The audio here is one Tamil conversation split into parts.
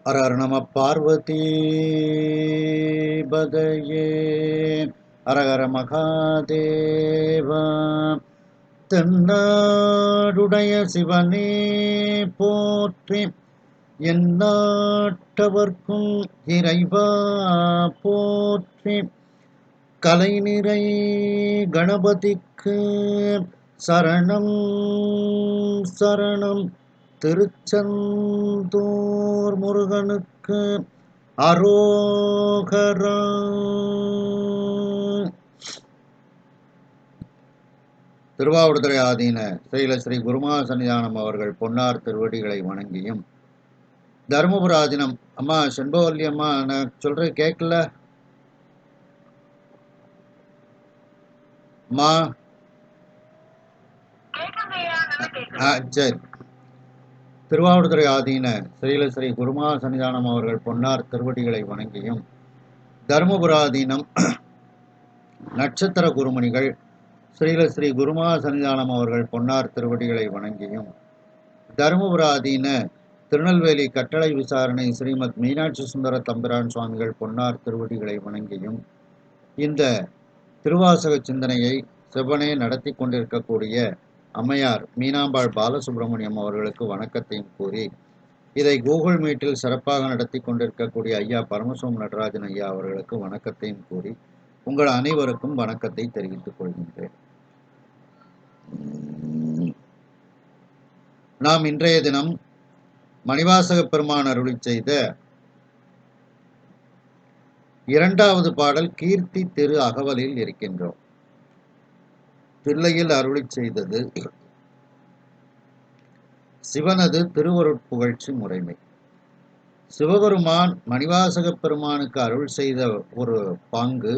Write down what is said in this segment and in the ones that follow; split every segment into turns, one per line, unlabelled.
ஹர ஹர நம பார்வதி பதையே ஹர ஹர மகாதேவா. தென்னாடுடைய சிவனே போற்றி, எந்நாட்டவர்க்கும் இறைவா போற்றி. கலைநிறை கணபதிக்கு சரணம் சரணம். திருச்செந்தூர் முருகனுக்கு அரோகரா. திருவாவடுதுறை ஆதீன ஸ்ரீ குருமா சன்னிதானம் அவர்கள் பொன்னார் திருவடிகளை வணங்கியும், தருமபுர ஆதீனம் அம்மா செண்பவல்லி அம்மா, நான் சொல்றது கேட்கல அம்மா? சரி. திருவாவடுதுறை ஆதீன ஸ்ரீ குருமா சன்னிதானம் அவர்கள் பொன்னார் திருவடிகளை வணங்கியும், தருமபுராதீனம் நட்சத்திர குருமணிகள் ஸ்ரீ குருமா சன்னிதானம் அவர்கள் பொன்னார் திருவடிகளை வணங்கியும், தருமபுராதீன திருநெல்வேலி கட்டளை விசாரணை ஸ்ரீமத் மீனாட்சி சுந்தர தம்பிரான் சுவாமிகள் பொன்னார் திருவடிகளை வணங்கியும், இந்த திருவாசக சிந்தனையை செவ்வனே நடத்தி கொண்டிருக்கக்கூடிய அம்மையார் மீனாம்பாள் பாலசுப்ரமணியம் அவர்களுக்கு வணக்கத்தையும் கூறி, இதை கூகுள் மீட்டில் சிறப்பாக நடத்தி கொண்டிருக்கக்கூடிய ஐயா பரமசிவம் நடராஜன் ஐயா அவர்களுக்கு வணக்கத்தையும் கூறி, உங்கள் அனைவருக்கும் வணக்கத்தை தெரிவித்துக் கொள்கின்றேன். நாம் இன்றைய தினம் மணிவாசக பெருமான் அருளி செய்த இரண்டாவது பாடல் கீர்த்தி திரு அகவலில் இருக்கின்றோம். தில்லையில் அருளி செய்தது சிவனது திருவருட்புகழ்ச்சி முறைமை. சிவபெருமான் மணிவாசக பெருமானுக்கு அருள் செய்த ஒரு பாங்கு,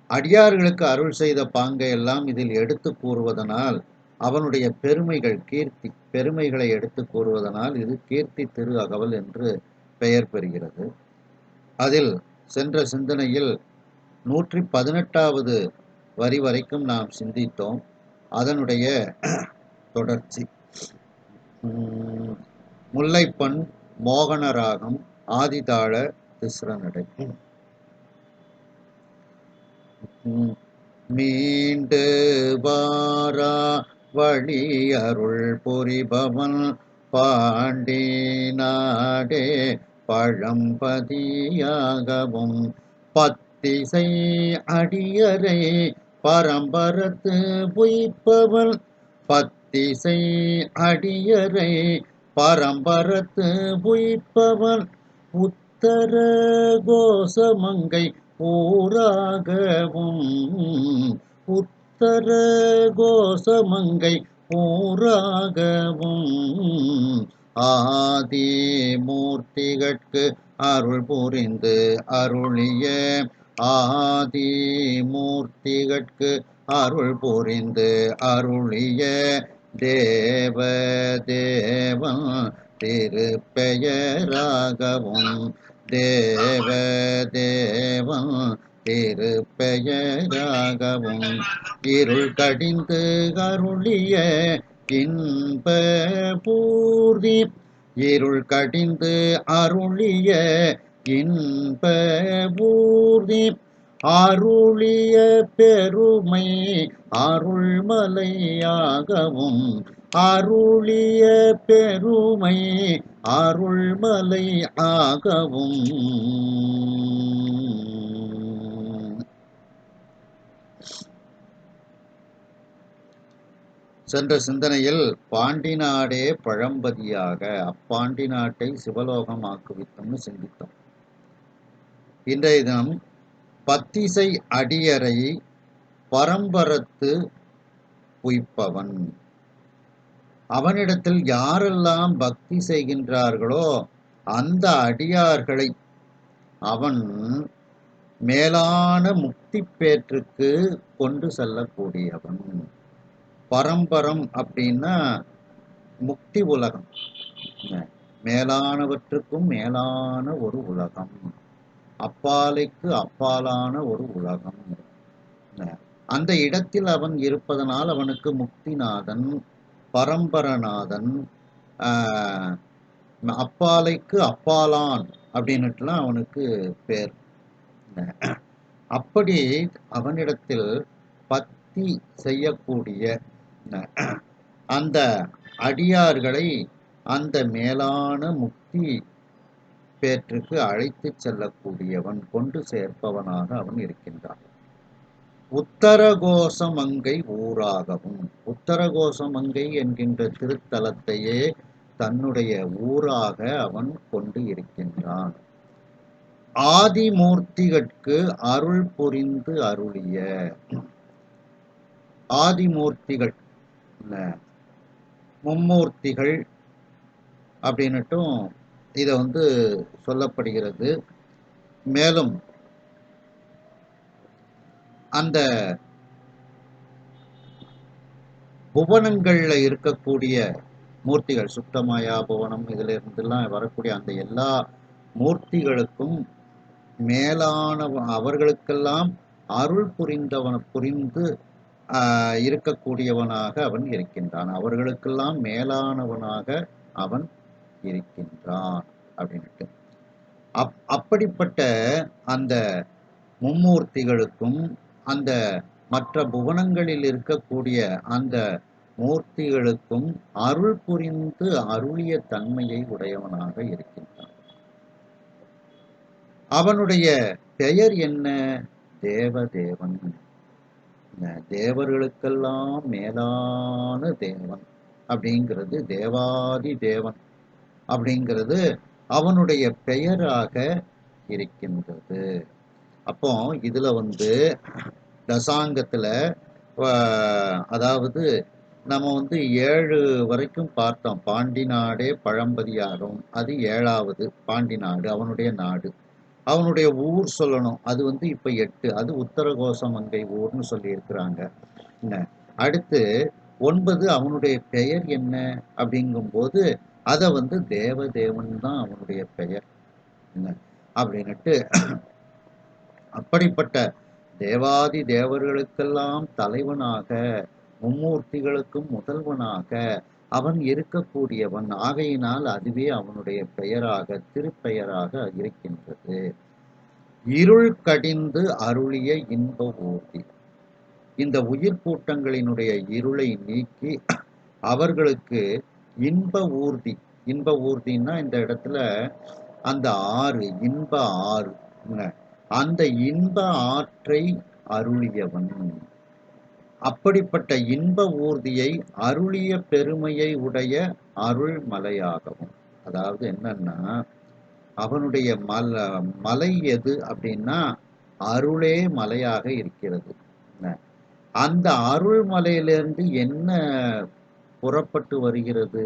அடியார்களுக்கு அருள் செய்த பாங்கை எல்லாம் இதில் எடுத்து கூறுவதனால் அவனுடைய பெருமைகள், கீர்த்தி பெருமைகளை எடுத்து கூறுவதனால் இது கீர்த்தி திரு அகவல் என்று பெயர் பெறுகிறது. அதில் சென்ற சிந்தனையில் 118வது வரி வரைக்கும் நாம் சிந்தித்தோம். அதனுடைய தொடர்ச்சி முல்லைப்பண் மோகனராகம் ஆதிதாள திஸ்ரநடை. மீண்டு வாரா வழி அருள் புரிபவன் பாண்டி நாடே பழம்பதியாகவும் பத்திசை அடியரை பரம்பரத்து பொய்ப்பவன் பத்திசை அடியரை பரம்பரத்து பொய்ப்பவன் உத்தர கோசமங்கை ஊராகவும் உத்தர கோசமங்கை ஊராகவும் ஆதி மூர்த்திகட்கு அருள் புரிந்து அருளிய ஆதி மூர்த்திகட்கு அருள் புரிந்து அருளிய தேவ தேவன் திருப்பெயராகவும் தேவ தேவன் திருப்பெயராகவும் இருள் கடிந்து அருளிய இன்ப பூர்த்தி இருள் கடிந்து அருளிய இன்ப பூர்த்தி அருளிய பெருமை அருள்மலையாகவும் அருளிய பெருமை அருள்மலை ஆகவும். சென்ற சிந்தனையில் பாண்டி நாடே பழம்பதியாக அப்பாண்டி நாட்டை சிவலோகமாக்குவித்தோம்னு சிந்தித்தோம். இன்றைய தினம் பத்திசை அடியரை பரம்பரத்து உய்ப்பவன், அவனிடத்தில் யாரெல்லாம் பக்தி செய்கின்றார்களோ அந்த அடியார்களை அவன் மேலான முக்தி பேற்றுக்கு கொண்டு செல்லக்கூடியவன். பரம்பரம் அப்படின்னா முக்தி உலகம், மேலானவற்றுக்கும் மேலான ஒரு உலகம், அப்பாலைக்கு அப்பாலான ஒரு உலகம். அந்த இடத்தில் அவன் இருப்பதனால் அவனுக்கு முக்திநாதன், பரம்பரநாதன், அப்பாலைக்கு அப்பாலான் அப்படின்னுட்டுலாம் அவனுக்கு பேர். அப்படி அவனிடத்தில் பக்தி செய்யக்கூடிய அந்த அடியார்களை அந்த மேலான முக்தி பேற்றுக்கு அழைத்து செல்லக்கூடியவன், கொண்டு சேர்ப்பவனாக அவன் இருக்கின்றான். உத்தரகோசமங்கை ஊராகவும், உத்தரகோசமங்கை என்கின்ற திருத்தலத்தையே தன்னுடைய ஊராக அவன் கொண்டு இருக்கின்றான். ஆதிமூர்த்திகட்கு அருள் புரிந்து அருளிய, ஆதிமூர்த்திகள் மும்மூர்த்திகள் அப்படின்னுட்டும் இதை சொல்லப்படுகிறது. மேலும் அந்த புவனங்கள்ல இருக்கக்கூடிய மூர்த்திகள், சுத்தமாயா புவனம், இதுல இருந்தெல்லாம் வரக்கூடிய அந்த எல்லா மூர்த்திகளுக்கும் மேலான அவர்களுக்கெல்லாம் அருள் புரிந்து இருக்கக்கூடியவனாக அவன் இருக்கின்றான். அவர்களுக்கெல்லாம் மேலானவனாக அவன் இருக்கின்றான் அப்படின்ட்டு. அப்படிப்பட்ட அந்த மும்மூர்த்திகளுக்கும் அந்த மற்ற புவனங்களில் இருக்கக்கூடிய அந்த மூர்த்திகளுக்கும் அருள் புரிந்து அருளிய தன்மையை உடையவனாக இருக்கின்றான். அவனுடைய பெயர் என்ன? தேவதேவன். தேவர்களுக்கெல்லாம் மேலான தேவன் அப்படிங்கிறது, தேவாதி தேவன் அப்படிங்கிறது அவனுடைய பெயராக இருக்கின்றது. அப்போ இதுல தசாங்கத்துல அதாவது நம்ம 7 வரைக்கும் பார்த்தோம். பாண்டி நாடே பழம்பதியாகும், அது 7வது பாண்டி நாடு, அவனுடைய நாடு. அவனுடைய ஊர் சொல்லணும், அது இப்ப 8, அது உத்தரகோசமங்கை ஊர்னு சொல்லி இருக்கிறாங்க. அடுத்து 9 அவனுடைய பெயர் என்ன அப்படிங்கும்போது அதை தேவதேவன் தான் அவனுடைய பெயர் அப்படின்னுட்டு. அப்படிப்பட்ட தேவாதி தேவர்களுக்கெல்லாம் தலைவனாக, மும்மூர்த்திகளுக்கும் முதல்வனாக அவன் இருக்கக்கூடியவன். ஆகையினால் அதுவே அவனுடைய பெயராக, திருப்பெயராக இருக்கின்றது. இருள் கடிந்து அருளிய இன்ப ஊர்தி. இந்த உயிர் கூட்டங்களினுடைய இருளை நீக்கி அவர்களுக்கு இன்ப ஊர்தி. இன்ப ஊர்தின்னா இந்த இடத்துல அந்த ஆறு, இன்ப ஆறு, அந்த இன்ப ஆற்றை அருளியவன். அப்படிப்பட்ட இன்ப ஊர்தியை அருளிய பெருமையை உடைய அருள்மலையாகவும். அதாவது என்னன்னா, அவனுடைய மலை எது அப்படின்னா அருளே மலையாக இருக்கிறது. அந்த அருள்மலையிலிருந்து என்ன புறப்பட்டு வருகிறது?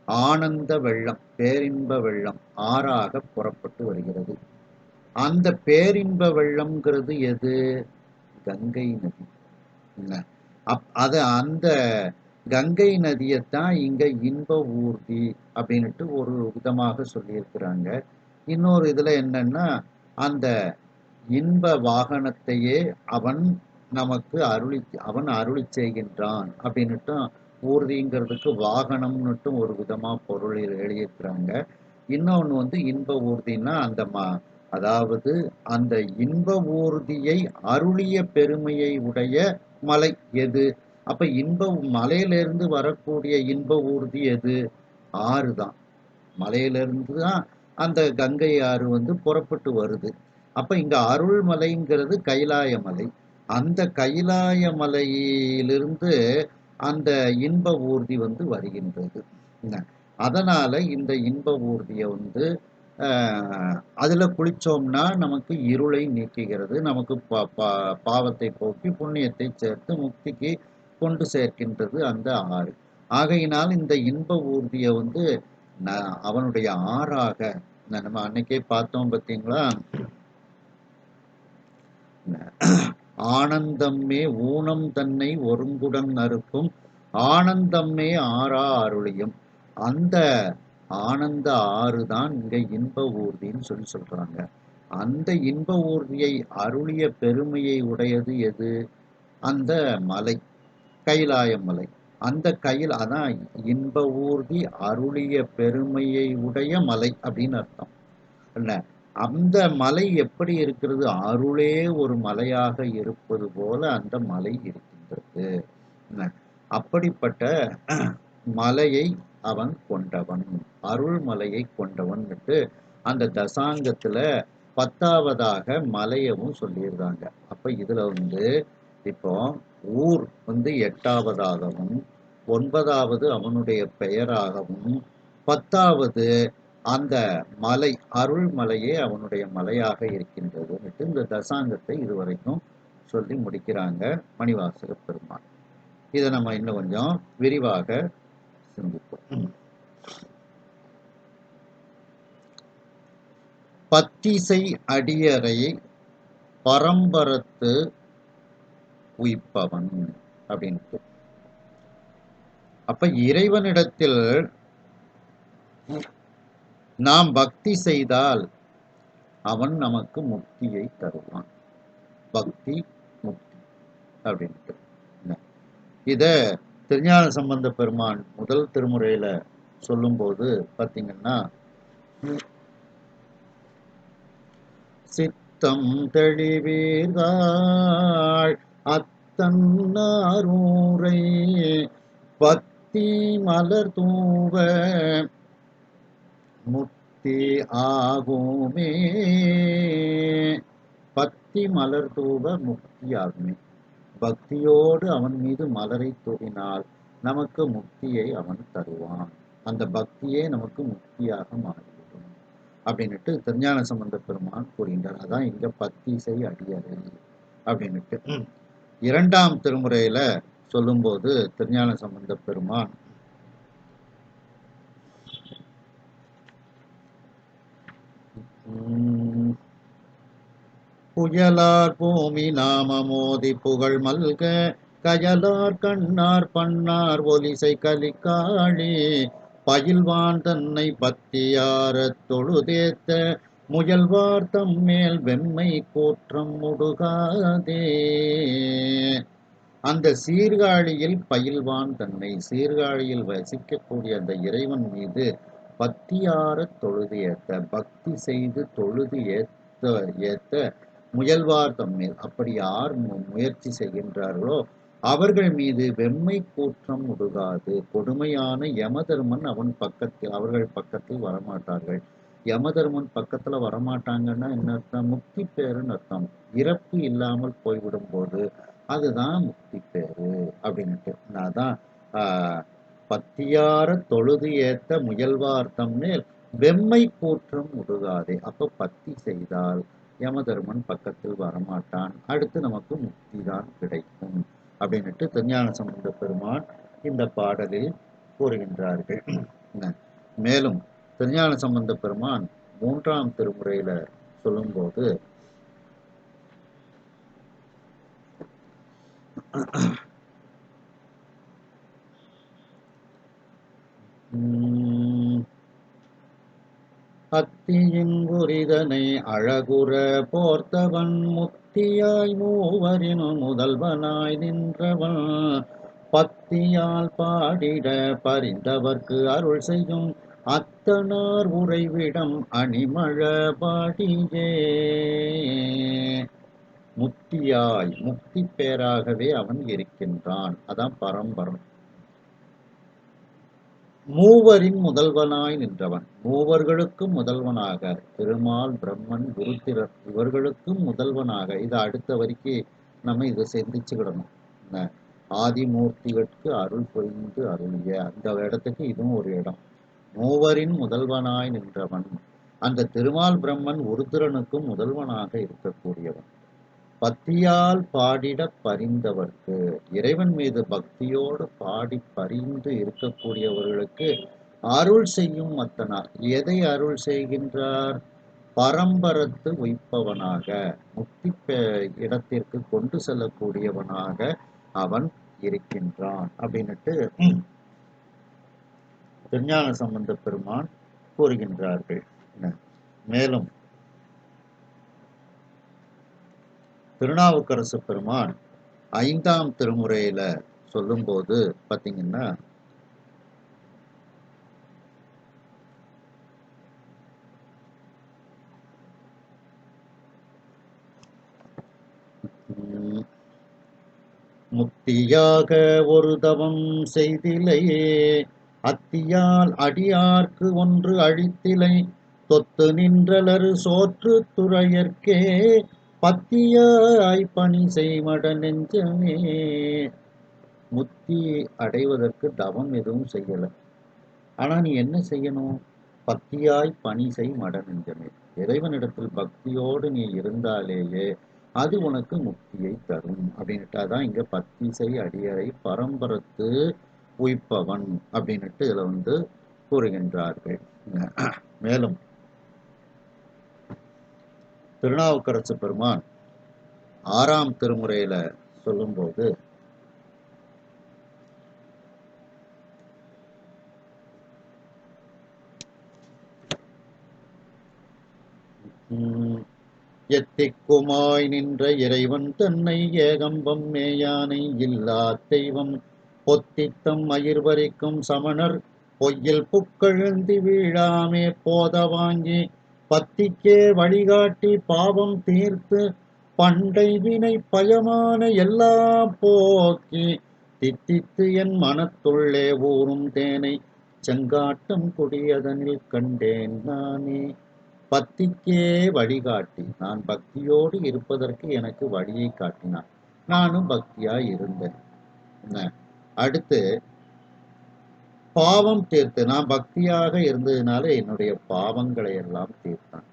ஆனந்த வெள்ளம், பேரின்ப வெள்ளம் ஆறாக புறப்பட்டு வருகிறது. அந்த பேரின்ப வெள்ளம்ங்கிறது எது? கங்கை நதி. அந்த கங்கை நதியைத்தான் இங்க இன்ப ஊர்தி அப்படின்ட்டு ஒரு விதமாக சொல்லியிருக்கிறாங்க. இன்னொரு இதுல என்னன்னா, அந்த இன்ப வாகனத்தையே அவன் நமக்கு அருளி செய்கின்றான் அப்படின்னுட்டு ஊர்திங்கிறதுக்கு வாகனம்னுட்டு ஒரு விதமா பொருள் எழுதியிருக்கிறாங்க. இன்னொன்னு இன்ப ஊர்தின்னா அந்த அதாவது அந்த இன்ப ஊர்தியை அருளிய பெருமையை உடைய மலை எது? அப்ப இன்ப மலையிலிருந்து வரக்கூடிய இன்ப ஊர்தி எது? ஆறு தான். மலையிலிருந்து தான் அந்த கங்கை ஆறு புறப்பட்டு வருது. அப்ப இங்க அருள்மலைங்கிறது கைலாய மலை. அந்த கைலாய மலையிலிருந்து அந்த இன்ப ஊர்தி வருகின்றது. அதனால இந்த இன்ப ஊர்தியை அதுல குளிச்சோம்னா நமக்கு இருளை நீக்குகிறது, நமக்கு பாவத்தை போக்கி புண்ணியத்தை சேர்த்து முக்திக்கு கொண்டு சேர்க்கின்றது அந்த ஆறு. ஆகையினால் இந்த இன்ப ஊர்தியை அவனுடைய ஆறாக நம்ம அன்னைக்கே பார்த்தோம் பார்த்தீங்களா? ஆனந்தம்மே ஊனம் தன்னை ஒருங்குடன் அறுக்கும் ஆனந்தம்மே ஆறா அருளியும். அந்த ஆனந்த ஆறு தான் இங்க இன்ப ஊர்தின்னு சொல்றாங்க. அந்த இன்ப ஊர்தியை அருளிய பெருமையை உடையது எது? அந்த மலை, கைலாய மலை. அந்த கையில் அதான் இன்ப ஊர்தி அருளிய பெருமையை உடைய மலை அப்படின்னு அர்த்தம் இல்ல. அந்த மலை எப்படி இருக்கிறது? அருளே ஒரு மலையாக இருப்பது போல அந்த மலை இருக்கின்றது. என்ன? அப்படிப்பட்ட மலையை அவன் கொண்டவன், அருள் மலையை கொண்டவன் அந்த தசாங்கத்துல 10வதாக மலையவும் சொல்லியிருக்காங்க. அப்ப இதுல இப்போ ஊர் 8வதாகவும் 9வது அவனுடைய பெயராகவும் 10வது அந்த மலை அருள் மலையே அவனுடைய மலையாக இருக்கின்றது இந்த தசாங்கத்தை இதுவரைக்கும் சொல்லி முடிக்கிறாங்க மணிவாசக பெருமான். இதை நம்ம இன்னும் கொஞ்சம் விரிவாக சிந்திப்போம். பத்திசை அடியறை பரம்பரத்து உயிப்பவன் அப்படின்ட்டு. அப்ப இறைவனிடத்தில் நாம் பக்தி செய்தால் அவன் நமக்கு முக்தியை தருவான். பக்தி முக்தி அப்படின்ட்டு. இத திருஞான சம்பந்த பெருமான் முதல் திருமுறையில சொல்லும்போது பார்த்தீங்கன்னா, சித்தம் தெளிவீர்கள் அத்தன்னாரூரை பக்தி மலர் தூவ முக்தி ஆகுமே. பக்தி மலர் தூவ முக்தி ஆகுமே. பக்தியோடு அவன் மீது மலரை தூவினால் நமக்கு முக்தியை அவன் தருவான். அந்த பக்தியே நமக்கு முக்தியாக மாறிவிடும் அப்படின்னுட்டு திருஞான சம்பந்த பெருமான் கூறுகின்றார். அதான் இங்க பத்திசை அடியறை அப்படின்னுட்டு. 2ஆம் திருமுறையில சொல்லும்போது திருஞான சம்பந்த பெருமான் புயலார் பூமி நாமமோதி புகழ் மல்க கயலார் கண்ணார் பண்ணார் ஒலிசை கலிக்காளி பயில்வான் தன்னை பத்தியாரத் தொழுதேத்த முயல்வார் தம்மேல் வெம்மை கூற்றம் முடுகாதே. அந்த சீர்காழியில் பயில்வான் தன்னை, சீர்காழியில் வசிக்கக்கூடிய அந்த இறைவன் மீது பத்தியார தொழுது ஏத்த, பக்தி செய்து தொழுது ஏத்த முயல்வார் தம்மேல், அப்படி யார் முயற்சி செய்கின்றார்களோ அவர்கள் மீது வெம்மை கூற்றம் முடுகாது. கொடுமையான யமதர்மன் அவர்கள் பக்கத்தில் வரமாட்டார்கள். யமதர்மன் பக்கத்துல வரமாட்டாங்கன்னா என்ன அர்த்தம்? முக்தி பேருன்னு அர்த்தம். இறப்பு இல்லாமல் போய்விடும் போது அதுதான் முக்தி பேரு அப்படின்ட்டு. அதான் பத்தியார தொழுது ஏத்த முயல்வார் தம்மேல் வெம்மை கூற்றம் முடுகாதே. அப்ப பக்தி செய்தால் யமதர்மன் பக்கத்தில் வரமாட்டான், அடுத்து நமக்கு முக்தி தான் கிடைக்கும் அப்படின்னுட்டு திருஞான சம்பந்த பெருமான் இந்த பாடலில் கூறுகின்றார்கள். மேலும் திருஞான சம்பந்த பெருமான் 3ஆம் திருமுறையில சொல்லும்போது அத்தியின் குறிதனை அழகுற போர்த்தவன் முத்தியாய் மூவரினும் முதல்வனாய் நின்றவன் பத்தியால் பாடிட பரிந்தவர்க்கு அருள் செய்யும் அத்தனார் உறைவிடம் அணிமழ பாடியே. முத்தியாய் முக்தி பேராகவே அவன் இருக்கின்றான். அதான் பரம்பரம். மூவரின் முதல்வனாய் நின்றவன், மூவர்களுக்கும் முதல்வனாக, திருமால் பிரம்மன் குருத்திரர் இவர்களுக்கும் முதல்வனாக. இது அடுத்த வரைக்கு நம்ம இதை சிந்திச்சுக்கிடணும். ஆதிமூர்த்திகளுக்கு அருள் புரிந்து அருளிய அந்த இடத்துக்கு இதுவும் ஒரு இடம். மூவரின் முதல்வனாய் நின்றவன், அந்த திருமால் பிரம்மன் உருத்திரனுக்கும் முதல்வனாக இருக்கக்கூடியவன். பக்தியால் பாடிட பரிந்தவர்க்கு, இறைவன் மீது பக்தியோடு பாடி பரிந்து இருக்கக்கூடியவர்களுக்கு அருள் செய்யும் அத்தனார். எதை அருள் செய்கின்றார்? பரம்பரத்து உய்ப்பவனாக, முக்தி இடத்திற்கு கொண்டு செல்லக்கூடியவனாக அவன் இருக்கின்றான் அப்படின்னுட்டு திருஞான சம்பந்த பெருமான் கூறுகின்றார்கள். மேலும் திருநாவுக்கரசு பெருமான் 5ஆம் திருமுறையில சொல்லும்போது பார்த்தீங்கன்னா, முக்தியாக ஒரு தவம் செய்திலையே, அத்தியால் அடியார்க்கு ஒன்று அழித்திலை, தொத்து நின்றலரு சோற்று துறையற்கே, பத்தியாய் பணி செய்மட நெஞ்சமே. முக்தி அடைவதற்கு தவம் எதுவும் செய்யல. ஆனா நீ என்ன செய்யணும்? பக்தியாய் பணி செய் மட நெஞ்சமே. இறைவனிடத்தில் பக்தியோடு நீ இருந்தாலேயே அது உனக்கு முக்தியை தரும் அப்படின்னுட்டாதான் இங்க பத்திசை அடியரை பரம்பரத்து உய்ப்பவன் அப்படின்னுட்டு இதுல கூறுகின்றார்கள். மேலும் திருநாவுக்கரசு பெருமான் 6ஆம் திருமுறையில சொல்லும்போது, எத்திக்குமாய் நின்ற இறைவன் தன்னை ஏகம்பம் மேயானை இல்லா தெய்வம் பொத்தித்தம் மயிர்வரிக்கும் சமணர் பொய்யில் புக்கழுந்தி வீழாமே போத வாங்கி பத்திக்கே வழிகாட்டி பாவம் தீர்த்து பண்டை வினை பயமான எல்லாம் போக்கி தித்தித்து என் மனத்துள்ளே ஊறும் தேனை செங்காட்டம் கொடியதனில் கண்டேன் நானே. பக்திக்கே வழிகாட்டி, நான் பக்தியோடு இருப்பதற்கு எனக்கு வழியை காட்டினான். நானும் பக்தியாய் இருந்தேன். அடுத்து பாவம் தீர்த்து, நான் பக்தியாக இருந்ததுனால என்னுடைய பாவங்களை எல்லாம் தீர்த்தான்.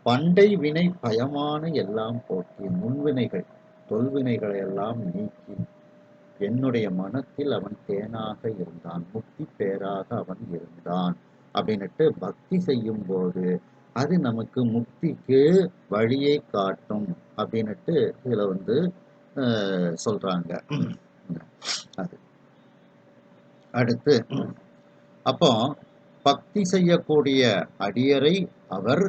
பண்டை வினை பயமான எல்லாம் போக்கி, முன்வினைகள் தொல்வினைகளை எல்லாம் நீக்கி என்னுடைய மனத்தில் அவன் தேனாக இருந்தான், முக்தி பேராக அவன் இருந்தான் அப்படின்னுட்டு பக்தி செய்யும் போது அது நமக்கு முக்திக்கு வழியை காட்டும் அப்படின்னுட்டு இதுல சொல்றாங்க. அது அடுத்து அப்போ பக்தி செய்யக்கூடிய அடியரை அவர்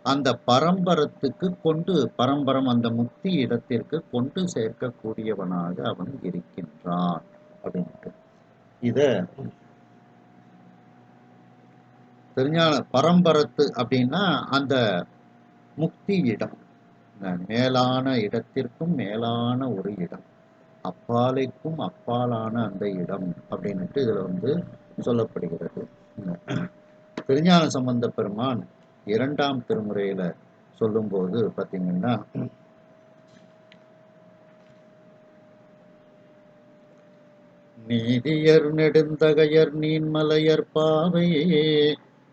அந்த பரம்பரத்துக்கு பரம்பரம் அந்த முக்தி இடத்திற்கு கொண்டு சேர்க்கக்கூடியவனாக அவன் இருக்கின்றான் அப்படின்ட்டு இத திருஞான பரம்பரத்து அப்படின்னா அந்த முக்தி இடம், மேலான இடத்திற்கும் மேலான ஒரு இடம், அப்பாலைக்கும் அப்பாலான அந்த இடம் அப்படின்னுட்டு இதுல சொல்லப்படுகிறது. திருஞான சம்பந்த பெருமான் 2ஆம் திருமுறையில சொல்லும்போது பார்த்தீங்கன்னா, நீதியர் நெடுந்தகையர் நீன்மலையர் பாவையே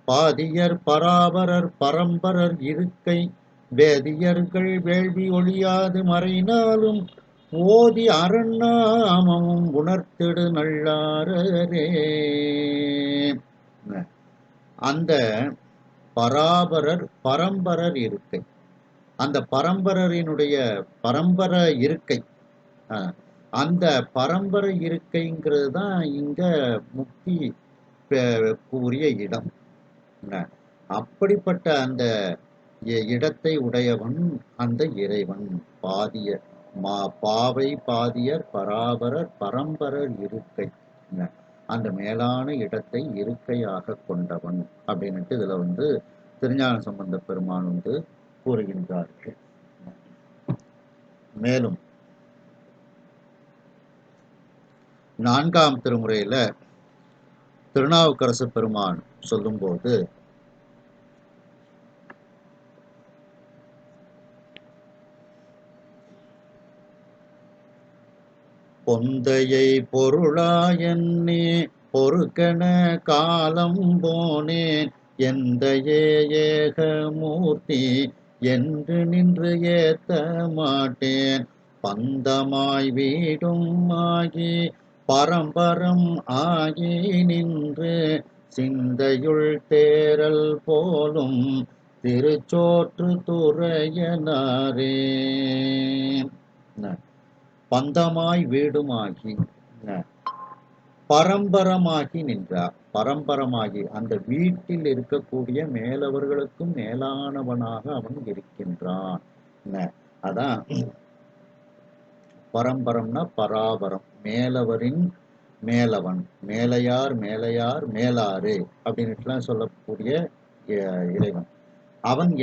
பாதியர் பராபரர் பரம்பரர் இருக்கை வேதியர்கள் வேள்வி ஒழியாது மறைனாலும் ஓதி அரண்நாமமும் உணர்த்திடு நல்லாரே. அந்த பராபரர் பரம்பரர் இருக்கை, அந்த பரம்பரரினுடைய பரம்பர இருக்கை, அந்த பரம்பரை இருக்கைங்கிறது தான் இங்க முக்தி கூறிய இடம். அப்படிப்பட்ட அந்த இடத்தை உடையவன் அந்த இறைவன். பாதியர் பாவை பாதியர் பராபரர் பரம்பரர் இருக்கை, அந்த மேலான இடத்தை இருக்கையாக கொண்டவன் அப்படின்னுட்டு இதுல திருஞான சம்பந்த பெருமான் கூறுகின்றார்கள். மேலும் 4ஆம் திருமுறையில திருநாவுக்கரசு பெருமான் சொல்லும்போது, பொந்தையை பொருளாயன்னே பொறுக்கன காலம் போனேன் எந்தையே ஏகமூர்த்தி என்று நின்று ஏத்த மாட்டேன் பந்தமாய் வீடும் ஆகி பரம்பரம் ஆகி நின்று சிந்தையுள் தேரல் போலும் திருச்சோற்று துறையனாரே. பந்தமாய் வீடுமாகி பரம்பரமாகி நின்றார். பரம்பரமாகி அந்த வீட்டில் இருக்கக்கூடிய மேலவர்களுக்கும் மேலானவனாக அவன் இருக்கின்றான். அதான் பரம்பரம்னா பராபரம், மேலவரின் மேலவன், மேலையார் மேலையார் மேலாறு அப்படின்னுட்டுலாம் சொல்லக்கூடிய இறைவன். அவன்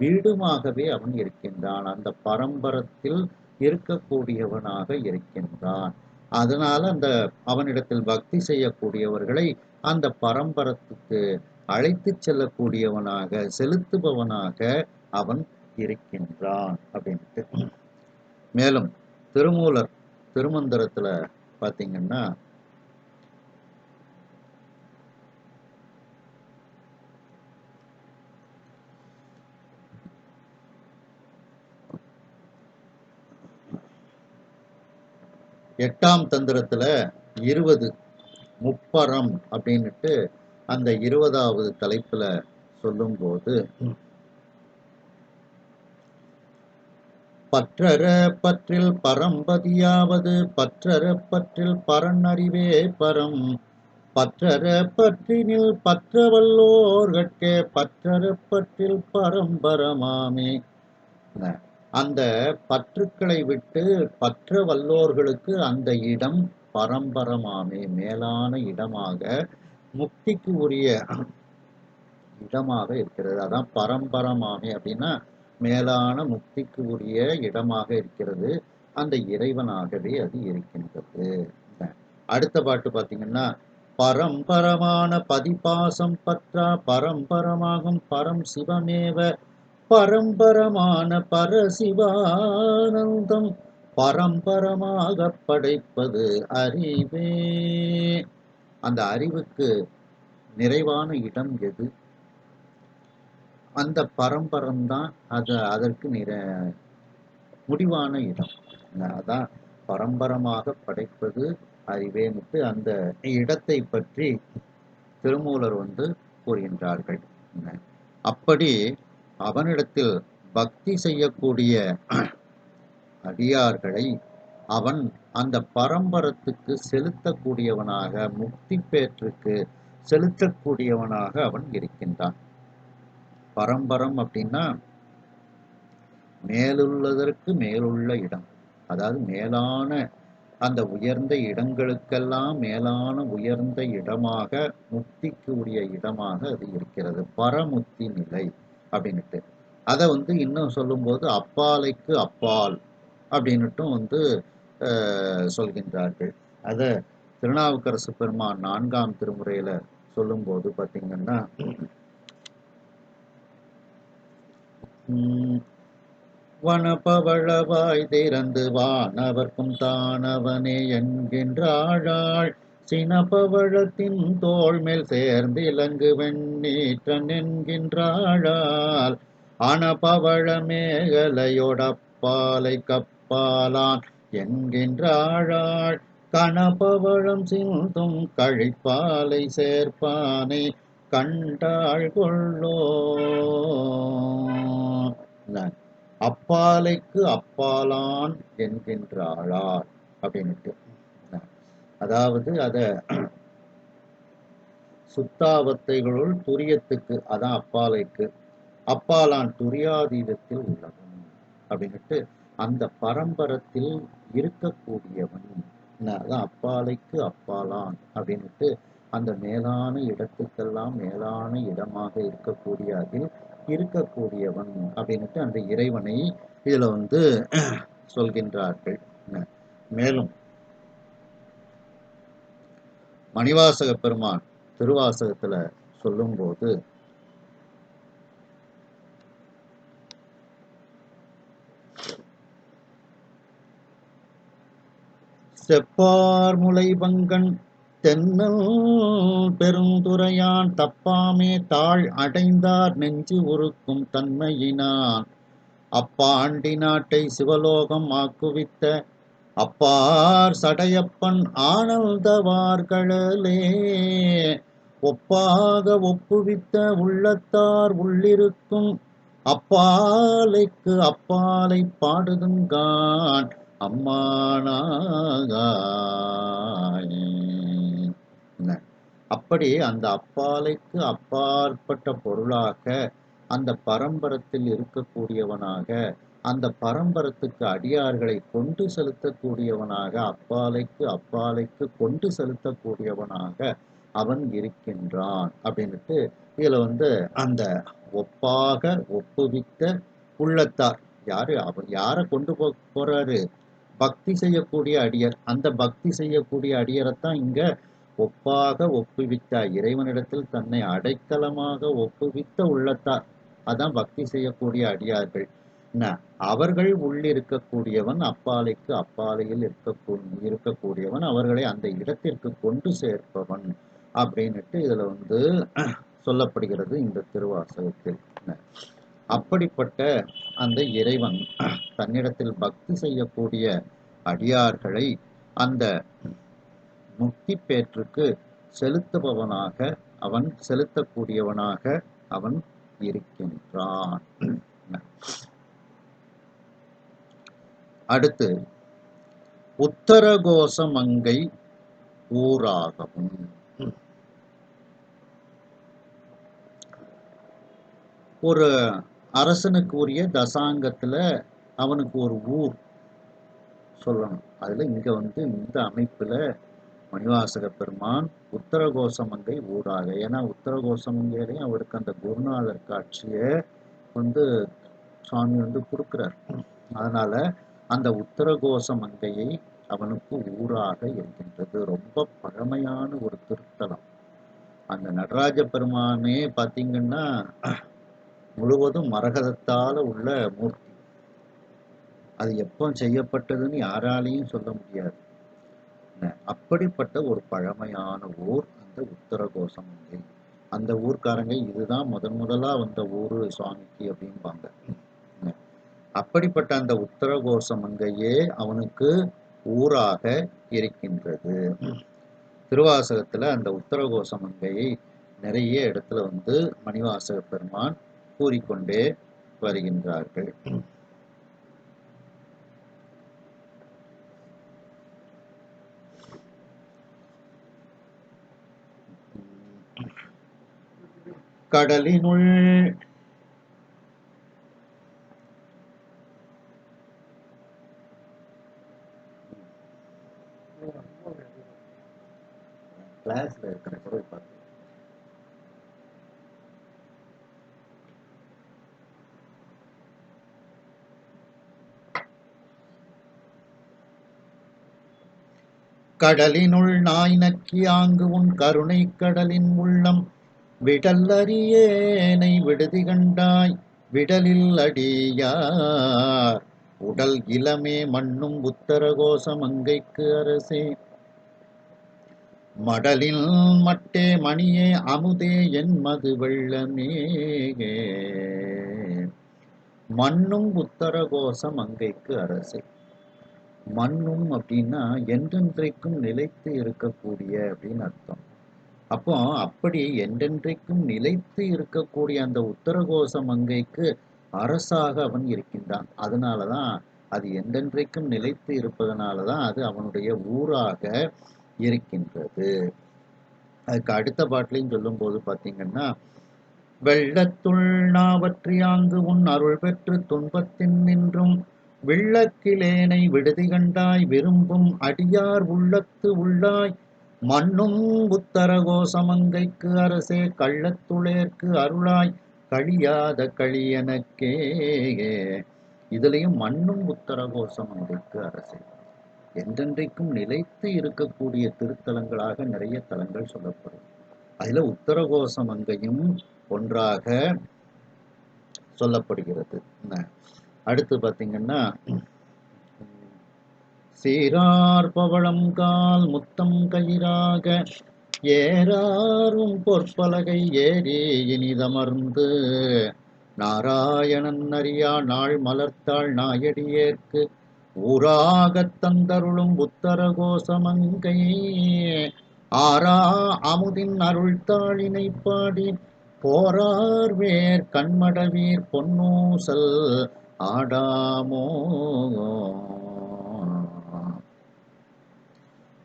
வீடுமாகவே அவன் இருக்கின்றான். அந்த பரம்பரத்தில் இருக்கக்கூடியவனாக இருக்கின்றான். அதனால அந்த அவனிடத்தில் பக்தி செய்யக்கூடியவர்களை அந்த பரம்பரத்துக்கு அழைத்து செல்லக்கூடியவனாக, செலுத்துபவனாக அவன் இருக்கின்றான் அப்படின்ட்டு. மேலும் திருமூலர் திருமந்திரத்துல பாத்தீங்கன்னா, எட்டாம் தந்திரத்துல 20 முப்பரம் அப்படின்னுட்டு அந்த 20வது தலைப்புல சொல்லும்போது, பற்றற பற்றில் பரம்பதியாவது பற்றற பற்றில் பரன்னறிவே பரம், பற்றற பற்றினில் பற்றவல்லோர்கட்கே பற்றற பற்றில் பரம்பரமாமே. அந்த பற்றுக்களை விட்டு பற்ற வல்லோர்களுக்கு அந்த இடம் பரம்பரமாமே, மேலான இடமாக, முக்திக்கு உரிய இடமாக இருக்கிறது. அதான் பரம்பரமாமே அப்படின்னா மேலான முக்திக்கு உரிய இடமாக இருக்கிறது. அந்த இறைவனாகவே அது இருக்கின்றது. அடுத்த பாட்டு பார்த்தீங்கன்னா, பரம்பரமான பதிபாசம் பற்றா பரம்பரமாகும் பரம் சிவமேவ பரம்பரமான பரசிவானந்தம் பரம்பரமாக படைப்பது அறிவே. அந்த அறிவுக்கு நிறைவான இடம் எது? அந்த பரம்பரம்தான் அதற்கு முடிவான இடம். அதான் பரம்பரமாக படைப்பது அறிவேனுட்டு அந்த இடத்தை பற்றி திருமூலர் கூறுகின்றார்கள். அப்படி அவனிடத்தில் பக்தி செய்யக்கூடிய அடியார்களை அவன் அந்த பரம்பரத்துக்கு செலுத்தக்கூடியவனாக, முக்தி பேற்றுக்கு செலுத்தக்கூடியவனாக அவன் இருக்கின்றான். பரம்பரம் அப்படின்னா மேலுள்ளதற்கு மேலுள்ள இடம், அதாவது மேலான அந்த உயர்ந்த இடங்களுக்கெல்லாம் மேலான உயர்ந்த இடமாக, முக்திக்கு உரிய இடமாக அது இருக்கிறது. பரமுக்தி நிலை அப்படின்னுட்டு அதை இன்னும் சொல்லும்போது அப்பாலைக்கு அப்பால் அப்படின்னுட்டும் சொல்கின்றார்கள். அதை திருநாவுக்கரசு பெருமான் 4ஆம் திருமுறையில சொல்லும்போது பார்த்தீங்கன்னா, வனபவளவாய் திறந்து வானவர்க்கும் தானவனே என்கின்றாள், சினபவளத்தின் தோள் மேல் சேர்ந்து இலங்கு வெண்ணீற்றன் என்கின்றாள், அனபவள மேகலையொடப்பாலை கப்பாலான் என்கின்றாள், கனபவளம் சிந்தும் கழிப்பாலை சேர்ப்பானை கண்டாள் கொள்ளோ. அப்பாலைக்கு அப்பாலான் என்கின்றாளார் அப்படின்ட்டு. அதாவது அத சுத்தாவத்தைகளுள் துரியத்துக்கு, அதான் அப்பாலைக்கு அப்பாலான் துரியாதீதத்தில் உள்ளவன் அப்படின்ட்டு அந்த பரம்பரத்தில் இருக்கக்கூடியவன். அதான் அப்பாலைக்கு அப்பாலான் அப்படின்ட்டு அந்த மேலான இடத்துக்கெல்லாம் மேலான இடமாக இருக்கக்கூடிய அதில் இருக்கக்கூடியவன் அப்படின்ட்டு அந்த இறைவனை இதுல சொல்கின்றார்கள். மேலும் மணிவாசக பெருமான் திருவாசகத்துல சொல்லும்போது, செப்பார் முளை பங்கன் தென்னல் பெருந்துரையான் தப்பாமே தாழ் அடைந்தார் நெஞ்சு உருக்கும் தன்மையினான், அப்பாண்டி நாட்டை சிவலோகம் ஆக்குவித்த அப்பார் சடையப்பன் ஆனந்தவார்களே, ஒப்பாக ஒப்புவித்த உள்ளத்தார் உள்ளிருக்கும் அப்பாலைக்கு அப்பாலை பாடுதுங்கான் அம்மானாக. அப்படி அந்த அப்பாலைக்கு அப்பாற்பட்ட பொருளாக அந்த பரம்பரத்தில் இருக்கக்கூடியவனாக அந்த பரம்பரத்துக்கு அடியார்களை கொண்டு செலுத்தக்கூடியவனாக, அப்பாலைக்கு கொண்டு செலுத்தக்கூடியவனாக அவன் இருக்கின்றான் அப்படின்னுட்டு இதுல அந்த ஒப்பாக ஒப்புவித்த உள்ளத்தார் யாரு, அவர் யாரை கொண்டு போறாரு, பக்தி செய்யக்கூடிய அடியர். அந்த பக்தி செய்யக்கூடிய அடியரைத்தான் இங்க ஒப்பாக ஒப்புவித்த, இறைவனிடத்தில் தன்னை அடைக்கலமாக ஒப்புவித்த உள்ளத்தார், அதான் பக்தி செய்யக்கூடிய அடியார்கள். அவர்கள் உள்ளிருக்கக்கூடியவன், அப்பாலையில் இருக்கக்கூடியவன், அவர்களை அந்த இடத்திற்கு கொண்டு சேர்ப்பவன் அப்படின்னுட்டு இதுல சொல்லப்படுகிறது இந்த திருவாசகத்தில். அப்படிப்பட்ட அந்த இறைவன் தன்னிடத்தில் பக்தி செய்யக்கூடிய அடியார்களை அந்த முக்தி பேற்றுக்கு செலுத்துபவனாக, அவன் செலுத்தக்கூடியவனாக அவன் இருக்கின்றான். அடுத்து உத்தரகோசமங்கை ஊராகவும். ஒரு அரசனுக்கு உரிய தசாங்கத்துல அவனுக்கு ஒரு ஊர் சொல்லணும். அதுல இங்க இந்த அமைப்புல மணிவாசக பெருமான் உத்தரகோசமங்கை ஊராக, ஏன்னா உத்தரகோசமங்கையிலையும் அவருக்கு அந்த குருநாதர் காட்சியை சுவாமி கொடுக்கிறார். அதனால அந்த உத்தரகோசமங்கையை அவனுக்கு ஊராக இருக்கின்றது. ரொம்ப பழமையான ஒரு திருத்தலம். அந்த நடராஜ பெருமானே பார்த்தீங்கன்னா முழுவதும் மரகதத்தால உள்ள மூர்த்தி. அது எப்போ செய்யப்பட்டதுன்னு யாராலையும் சொல்ல முடியாது. அப்படிப்பட்ட ஒரு பழமையான ஊர் அந்த உத்தரகோசமங்கை. அந்த ஊர்க்காரங்க இதுதான் முதலா வந்த ஊரு சுவாமிக்கு அப்படின்பாங்க. அப்படிப்பட்ட அந்த உத்தரகோசமங்கையே அவனுக்கு ஊராக இருக்கின்றது. திருவாசகத்துல அந்த உத்தரகோசமங்கையை நிறைய இடத்துல மணிவாசக பெருமான் கூறிக்கொண்டே வருகின்றார்கள். கடலினுள் கிளாஸ்ல இருக்கிற குரல் பார்த்து கடலினுள் நாய் நக்கி ஆங்கு உன் கருணை கடலின் உள்ளம் விடல் அறியேனை விடுதி கண்டாய் விடலில் அடியார் உடல் இளமே மண்ணும் உத்தரகோசமங்கைக்கு அரசே மடலில் மட்டே மணியே அமுதே என் மது வெள்ளமே. மண்ணும் உத்தரகோசமங்கைக்கு அரசே. மண்ணும் அப்படின்னா என்றென்றைக்கும் நிலைத்து இருக்கக்கூடிய அப்படின்னு அர்த்தம். அப்போ அப்படி என்றென்றைக்கும் நிலைத்து இருக்கக்கூடிய அந்த உத்தரகோசமங்கைக்கு அரசாக அவன் இருக்கின்றான். அதனாலதான் அது என்றென்றைக்கும் நிலைத்து இருப்பதனாலதான் அது அவனுடைய ஊராக இருக்கின்றது. அதுக்கு அடுத்த பாட்டிலையும் சொல்லும் போது பார்த்தீங்கன்னா, வெள்ளத்துள் நாவற்றியாங்கு உன் அருள் பெற்று துன்பத்தின் நின்றும் விள்ளக்கிலேனை விடுதி கண்டாய் விரும்பும் அடியார் உள்ளத்து உள்ளாய் மண்ணும் உத்தரகோசமங்கைக்கு அரசே கள்ளத்துளேற்கு அருளாய் கழியாத களியனக்கே. இதுலயும் மண்ணும் உத்தரகோசமங்கைக்கு அரசே, என்றென்றைக்கும் நிலைத்து இருக்கக்கூடிய திருத்தலங்களாக நிறைய தலங்கள் சொல்லப்படும். அதுல உத்தரகோசமங்கையும் ஒன்றாக சொல்லப்படுகிறது. அடுத்து பாத்தீங்கன்னா, சீரார் பவளம் கால் முத்தம் கயிறாக ஏறாரும் பொற்பலகை ஏறி இனிதமர்ந்து நாராயணன் அறியா நாள் மலர்த்தாள் நாயடியேற்கு ஊராகத் தந்தருளும் உத்தரகோசமங்கை ஆரா அமுதின் அருள்தாளினை பாடி போரார் வேர் கண்மடவீர் பொன்னூசல் ஆடாமோ.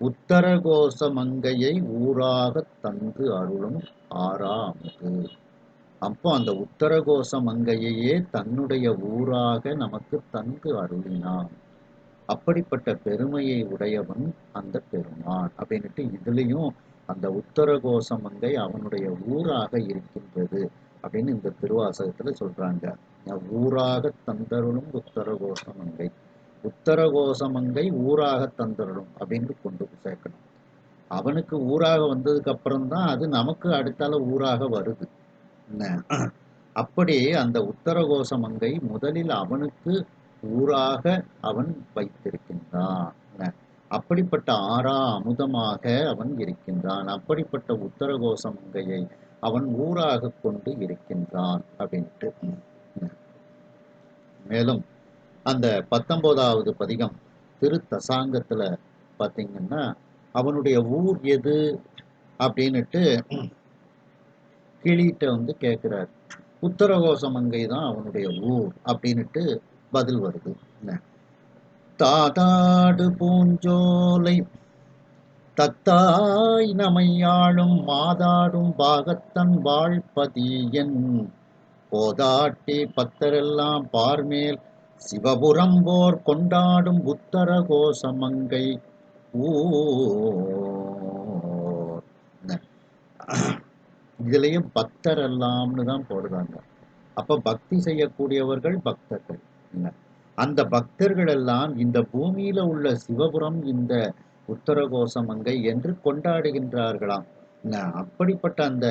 உத்தரகோசமங்கையை ஊராகத் தந்து அருளும் ஆறாமுது. அப்போ அந்த உத்தரகோச மங்கையையே தன்னுடைய ஊராக நமக்கு தந்து அருளினான். அப்படிப்பட்ட பெருமையை உடையவன் அந்த பெருமான் அப்படின்னுட்டு இதுலயும் அந்த உத்தரகோச மங்கை அவனுடைய ஊராக இருக்கின்றது அப்படின்னு இந்த திருவாசகத்துல சொல்றாங்க. ஊராக தந்தருளும் உத்தரகோச மங்கை, உத்தரகோச மங்கை ஊராக தந்தருளும் அப்படின்னு கொண்டு சேர்க்கணும். அவனுக்கு ஊராக வந்ததுக்கு அப்புறம் தான் அது நமக்கு அடுத்தால ஊராக வருது. அப்படி அந்த உத்தரகோச மங்கை முதலில் அவனுக்கு ஊராக அவன் வைத்திருக்கின்றான். அப்படிப்பட்ட ஆறா அமுதமாக அவன் இருக்கின்றான். அப்படிப்பட்ட உத்தரகோச மங்கையை அவன் ஊராக கொண்டு இருக்கின்றான் அப்படின்ட்டு. மேலும் அந்த 19வது பதிகம் திருத்தசாங்கத்துல பாத்தீங்கன்னா அவனுடைய ஊர் எது அப்படின்னுட்டு கிளிகிட்ட கேட்கிறார். உத்தரகோச மங்கை தான் அவனுடைய ஊர் அப்படின்னுட்டு பதில் வருது. தாதாடு பூஞ்சோலை தத்தாய் நமையாளும் மாதாடும் பாகத்தன் வாழ்பதியன் போதாட்டி பத்தரெல்லாம் பார்மேல் சிவபுரம் போர் கொண்டாடும் உத்தரகோச மங்கை ஊர். இதுலயும் பக்தர் எல்லாம்னு தான் போடுறாங்க. அப்ப பக்தி செய்யக்கூடியவர்கள் பக்தர்கள். அந்த பக்தர்கள் எல்லாம் இந்த பூமியில உள்ள சிவபுரம் இந்த உத்தரகோச மங்கை என்று கொண்டாடுகின்றார்களாம். அப்படிப்பட்ட அந்த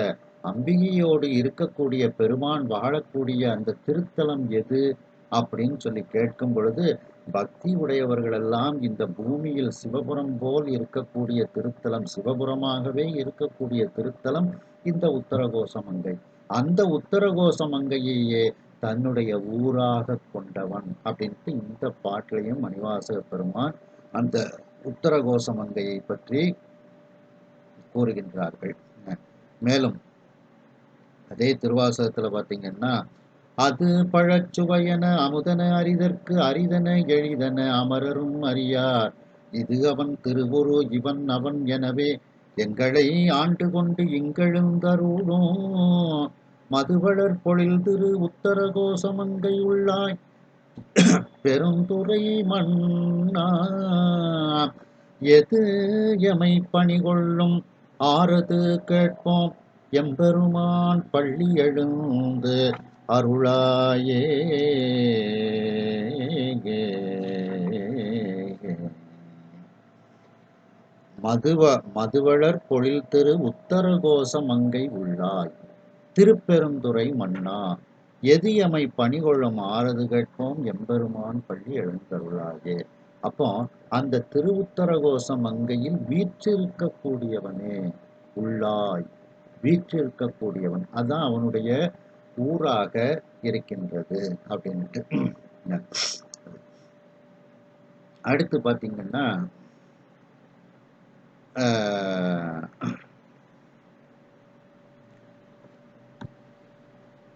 அம்பிகையோடு இருக்கக்கூடிய பெருமான் வாழக்கூடிய அந்த திருத்தலம் எது அப்படின்னு சொல்லி கேட்கும் பொழுது பக்தி உடையவர்கள் எல்லாம் இந்த பூமியில் சிவபுரம் போல் இருக்கக்கூடிய திருத்தலம், சிவபுரமாகவே இருக்கக்கூடிய திருத்தலம் இந்த உத்தரகோச மங்கை. அந்த உத்தரகோச மங்கையையே தன்னுடைய ஊராக கொண்டவன் அப்படின்ட்டு இந்த பாட்டிலையும் மணிவாசக பெருமான் அந்த உத்தரகோச மங்கையை பற்றி கூறுகின்றார்கள். மேலும் அதே திருவாசகத்துல பாத்தீங்கன்னா அது பழச்சுவையன அமுதன அரிதற்கு அரிதன எளிதன அமரரும் அறியார் இது அவன் திருவுரு இவன் அவன் எனவே எங்களை ஆண்டு கொண்டு இங்கெழுந்தருளும் மதுவளர் பொழில் திரு உத்தரகோச மங்கை உள்ளாய் பெருந்துறை மன்னா எது எமை பணி கொள்ளும் ஆறது கேட்போம் எம்பெருமான் பள்ளி எழுந்து அருளாயே. மதுவளர் பொழில் திரு உத்தரகோச மங்கை உள்ளாய் திருப்பெருந்துறை மன்னா எது எமை பணிகொள்ளும் ஆறது கேட்போம் எம்பெருமான் பள்ளி எழுந்தருளாயே. அப்போ அந்த திருவுத்தரகோச மங்கையில் வீற்றிருக்கக்கூடியவனே உள்ளாய், வீற்றிருக்கக்கூடியவன் அதான் அவனுடைய ஊராக இருக்கின்றது அப்படின்ட்டு. அடுத்து பாத்தீங்கன்னா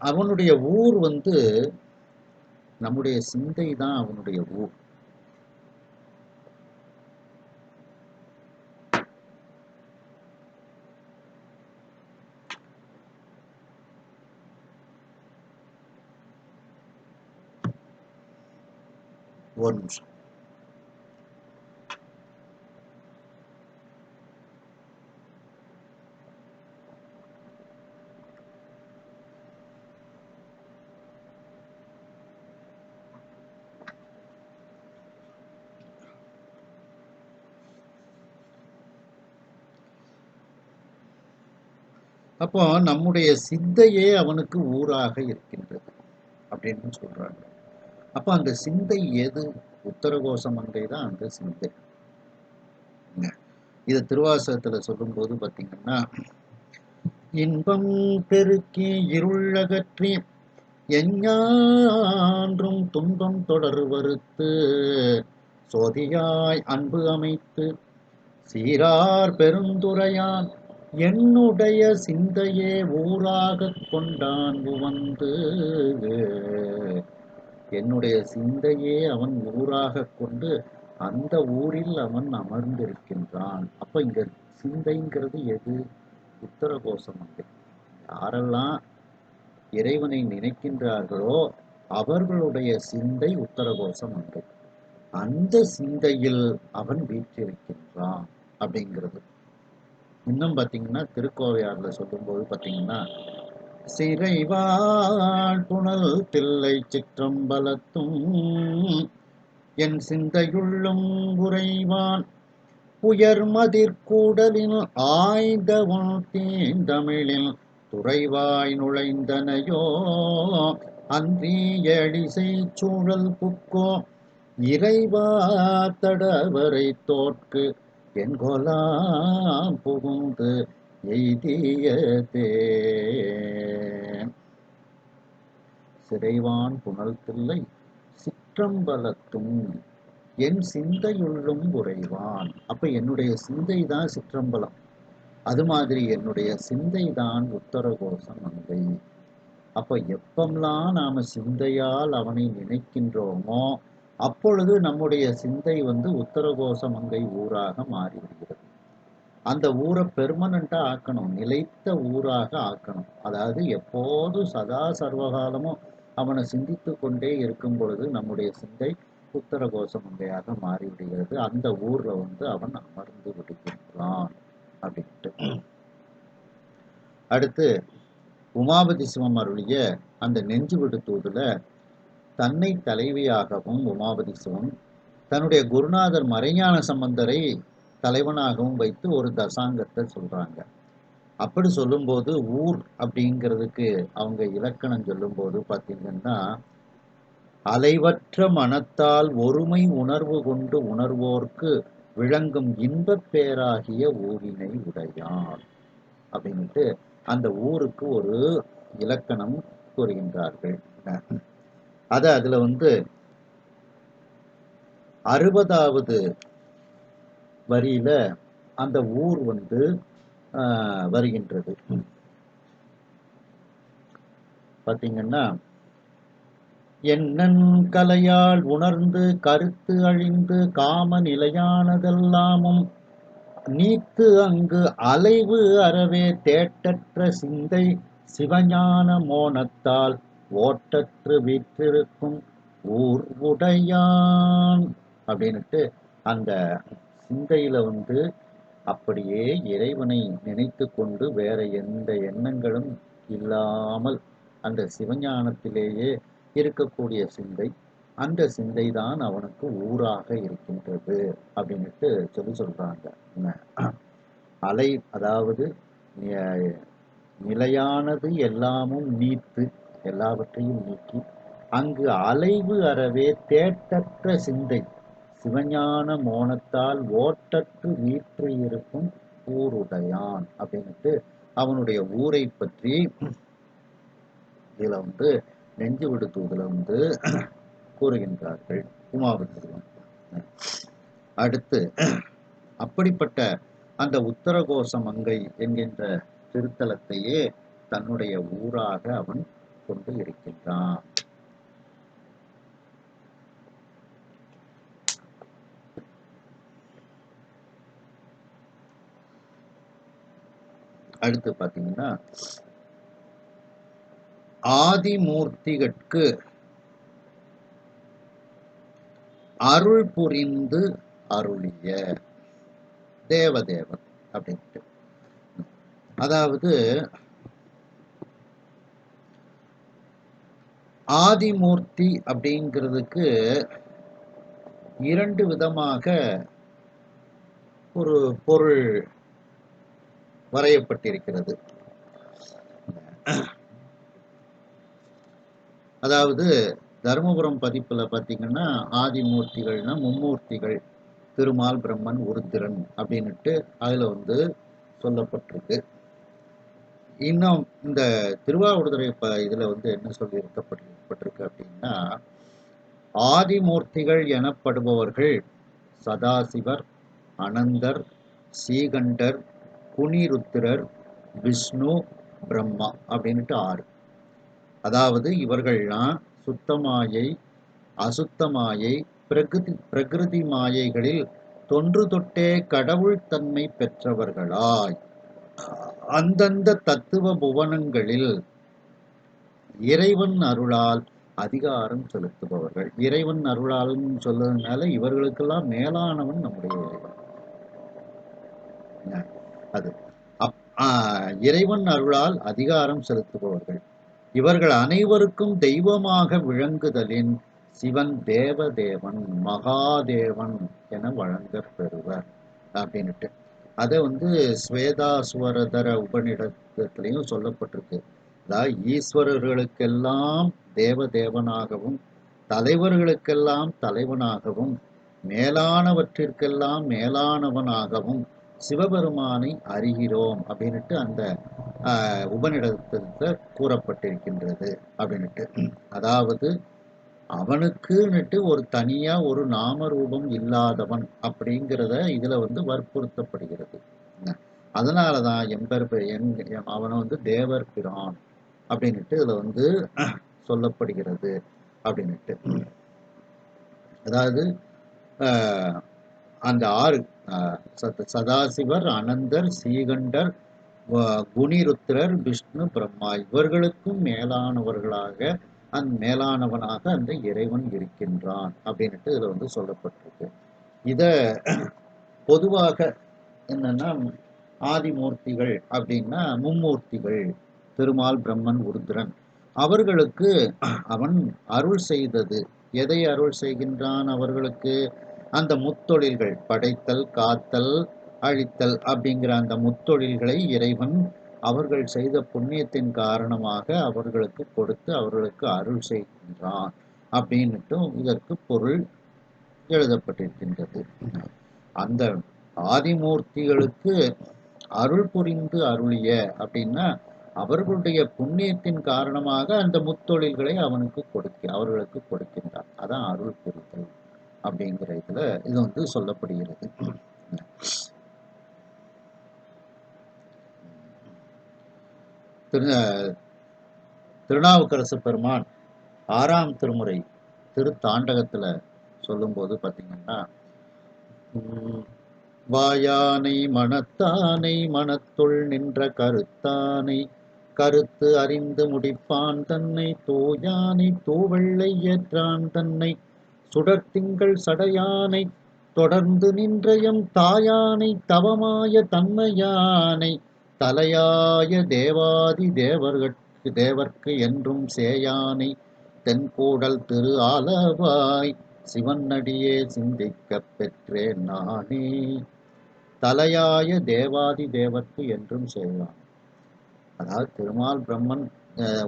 அவனுடைய ஊர் நம்முடைய சிந்தை தான் அவனுடைய ஊர். ஒரு நிமிஷம். அப்போ நம்முடைய சிந்தையே அவனுக்கு ஊராக இருக்கின்றது அப்படின்னு சொல்றாங்க. அப்ப அந்த சிந்தை எது? உத்தரகோச மங்கை தான் அந்த சிந்தை. இது திருவாசகத்துல சொல்லும் போது பாத்தீங்கன்னா இன்பம் பெருக்கி இருளகற்றி எஞ்ஞான்றும் துன்பம் தொடர் வருத்து சோதியாய் அன்பு அமைத்து சீரார் பெருந்துரையான் என்னுடைய சிந்தையே ஊராக கொண்டான் உவந்து. என்னுடைய சிந்தையே அவன் ஊராக கொண்டு அந்த ஊரில் அவன் அமர்ந்திருக்கின்றான். அப்ப இங்க சிந்தைங்கிறது எது? உத்தரகோச மங்கை. யாரெல்லாம் இறைவனை நினைக்கின்றார்களோ அவர்களுடைய சிந்தை உத்தரகோச மங்கை. அந்த சிந்தையில் அவன் வீற்றிருக்கின்றான் அப்படிங்கிறது. இன்னும் பார்த்தீங்கன்னா திருக்கோவையாறுல சொல்லும்போது பார்த்தீங்கன்னா, சிறைவாழ் புனல் தில்லை சிற்றம்பலத்தும் என் சிந்தையுள்ளும் உறைவான் உயர்மதிர்கூடலில் ஆய்ந்தவன் தீந்தமிழில் துறைவாய் நுழைந்தனையோ அன்றியடிசை சூழல் புக்கோ இறைவா தடவரை தோற்கு என்கொலாம் புகுந்து எய்தியதே. சிறைவான் புனல் தில்லை சிற்றம்பலத்தும் என் சிந்தையுள்ளும் உறைவான். அப்ப என்னுடைய சிந்தை தான் சிற்றம்பலம், அது மாதிரி என்னுடைய சிந்தை தான் உத்தரகோச மங்கை. அப்ப எப்பெல்லாம் நாம சிந்தையால் அவனை நினைக்கின்றோமோ அப்பொழுது நம்முடைய சிந்தை உத்தரகோச மங்கை ஊராக மாறிவிடுகிறது. அந்த ஊரை பெர்மனண்டா ஆக்கணும், நிலைத்த ஊராக ஆக்கணும். அதாவது எப்போது சதா சர்வகாலமும் அவனை சிந்தித்து கொண்டே இருக்கும் பொழுது நம்முடைய சிந்தை உத்தரகோச மங்கையாக மாறிவிடுகிறது. அந்த ஊர்ல அவன் அமர்ந்து விடுகின்றான் அப்படின்ட்டு. அடுத்து உமாபதி சிவம் அருளிய அந்த நெஞ்சு விடுத்தூதுல தன்னை தலைவியாகவும் உமாபதி சிவம் தன்னுடைய குருநாதர் மறைஞான சம்பந்தரை தலைவனாகவும் வைத்து ஒரு தசாங்கத்தை சொல்றாங்க. அப்படி சொல்லும்போது ஊர் அப்படிங்கிறதுக்கு அவங்க இலக்கணம் சொல்லும்போது பார்த்தீங்கன்னா, அலைவற்ற மனத்தால் ஒருமை உணர்வு கொண்டு உணர்வோர்க்கு விளங்கும் இன்பப் பேராகிய ஊரினை உடையான் அப்படின்ட்டு அந்த ஊருக்கு ஒரு இலக்கணம் கூறுகின்றார்கள். அதுல 60வது வரியில அந்த ஊர் வருகின்றது. பார்த்தீங்கன்னா, என்னன் கலையால் உணர்ந்து கருத்து அழிந்து காம நிலையானதெல்லாமும் நீத்து அங்கு அலைவு அறவே தேட்டற்ற சிந்தை சிவஞான மோனத்தால் ஓட்டற்று வீற்றிருக்கும் ஊர் உடையான் அப்படின்னுட்டு அந்த சிந்தையில அப்படியே இறைவனை நினைத்து கொண்டு வேற எந்த எண்ணங்களும் இல்லாமல் அந்த சிவஞானத்திலேயே இருக்கக்கூடிய சிந்தை, அந்த சிந்தை தான் அவனுக்கு ஊராக இருக்கின்றது அப்படின்னுட்டு சொல்றாங்க. அலை அதாவது நிலையானது எல்லாமும் நீத்து எல்லாவற்றையும் நீக்கி அங்கு அலைவு அறவே தேட்டற்ற சிந்தை சிவஞான மோனத்தால் ஓட்டற்று வீற்று இருக்கும் ஊருடையான் அப்படின்ட்டு அவனுடைய ஊரை பற்றி இதுல நெஞ்சு விடுத்துவதுல கூறுகின்றார்கள் உமாபதி. அடுத்து அப்படிப்பட்ட அந்த உத்தரகோச மங்கை என்கின்ற திருத்தலத்தையே தன்னுடைய ஊராக அவன் கொண்டு இருக்கின்றான். அடுத்து பாத்தீங்கன்னா, ஆதிமூர்த்திகட்கு அருள் புரிந்து அருளிய தேவதேவன் அப்படின்ட்டு. அதாவது ஆதிமூர்த்தி அப்படிங்கிறதுக்கு 2 விதமாக ஒரு பொருள் வரையப்பட்டிருக்கிறது. அதாவது தருமபுரம் பதிப்புல பார்த்தீங்கன்னா, ஆதிமூர்த்திகள்னா மும்மூர்த்திகள் திருமால் பிரம்மன் உருத்திரன் அப்படின்னுட்டு அதுல சொல்லப்பட்டிருக்கு. இன்னும் இந்த திருவாவடுதுறை இதுல என்ன சொல்லி இருக்கப்பட்டிருக்கு அப்படின்னா, ஆதிமூர்த்திகள் எனப்படுபவர்கள் சதாசிவர், அனந்தர், சீகண்டர், குனிருத்திரர், விஷ்ணு, பிரம்மா அப்படின்னுட்டு 6. அதாவது இவர்கள்லாம் சுத்தமாயை, அசுத்தமாயை, பிரகிருதி மாயைகளில் தொன்று தொட்டே கடவுள் தன்மை பெற்றவர்களாய் அந்தந்த தத்துவ புவனங்களில் இறைவன் அருளால் அதிகாரம் செலுத்துபவர்கள். இறைவன் அருளாலும் சொல்றதுனால இவர்களுக்கெல்லாம் மேலானவன் நம்முடைய இறைவன். அது இறைவன் அருளால் அதிகாரம் செலுத்துபவர்கள். இவர்கள் அனைவருக்கும் தெய்வமாக விளங்குதலின் சிவன் தேவதேவன் மகாதேவன் என வழங்கப் பெறுவர் அப்படின்னுட்டு. அதை ஸ்வேதாசுவரதர உபநிடத்திலையும் சொல்லப்பட்டிருக்கு. அதாவது ஈஸ்வரர்களுக்கெல்லாம் தேவதேவனாகவும் தலைவர்களுக்கெல்லாம் தலைவனாகவும் மேலானவற்றிற்கெல்லாம் மேலானவனாகவும் சிவபெருமானை அறிகிறோம் அப்படின்னுட்டு அந்த உபநிடத்தில் கூறப்பட்டிருக்கின்றது அப்படின்னுட்டு. அதாவது அவனுக்குன்னுட்டு ஒரு தனியா ஒரு நாம ரூபம் இல்லாதவன் அப்படிங்கிறத இதுல வற்புறுத்தப்படுகிறது. அதனாலதான் அவனை தேவர் பிரான் அப்படின்னுட்டு இதுல சொல்லப்படுகிறது அப்படின்னுட்டு. அதாவது அந்த 6 சதாசிவர், அனந்தர், சீகண்டர், குணிருத்திரர், விஷ்ணு, பிரம்மா இவர்களுக்கும் மேலானவனாக அந்த இறைவன் இருக்கின்றான் அப்படின்னுட்டு இதுல சொல்லப்பட்டிருக்கு. இத பொதுவாக என்னன்னா ஆதிமூர்த்திகள் அப்படின்னா மும்மூர்த்திகள் திருமால், பிரம்மன், உருத்திரன் அவர்களுக்கு அவன் அருள் செய்தது. எதை அருள் செய்கின்றான் அவர்களுக்கு? அந்த முத்தொழில்கள், படைத்தல், காத்தல், அழித்தல் அப்படிங்கிற அந்த முத்தொழில்களை இறைவன் அவர்கள் செய்த புண்ணியத்தின் காரணமாக அவர்களுக்கு கொடுத்து அவர்களுக்கு அருள் செய்கின்றான் அப்படின்னுட்டும் இதற்கு பொருள் எழுதப்பட்டிருக்கின்றது. அந்த ஆதிமூர்த்திகளுக்கு அருள் புரிந்து அருளிய அப்படின்னா அவர்களுடைய புண்ணியத்தின் காரணமாக அந்த முத்தொழில்களை அவர்களுக்கு கொடுக்கின்றார். அதான் அருள் புரிதல் அப்படிங்கிற இதுல இது சொல்லப்படுகிறது. திருநாவுக்கரசு பெருமான் 6ஆம் திருமுறை திருத்தாண்டகத்துல சொல்லும்போது பார்த்தீங்கன்னா, வாயானை மனத்தானை மனத்துள் நின்ற கருத்தானை கருத்து அறிந்து முடிப்பான் தன்னை தூயானை தூவெள்ளை ஏற்றான் தன்னை சுடர்த்திங்கள் சடையானை தொடர்ந்து நின்றயம் தாயானை தவமாய தன்மையானை தலையாய தேவாதி தேவர்க்கு என்றும் சேயானை தென்கூடல் திரு ஆலவாய் சிவனடியே சிந்திக்கப் பெற்றேன் நானே. தலையாய தேவாதி தேவர்க்கு என்றும் சேயான். அதாவது திருமால், பிரம்மன்,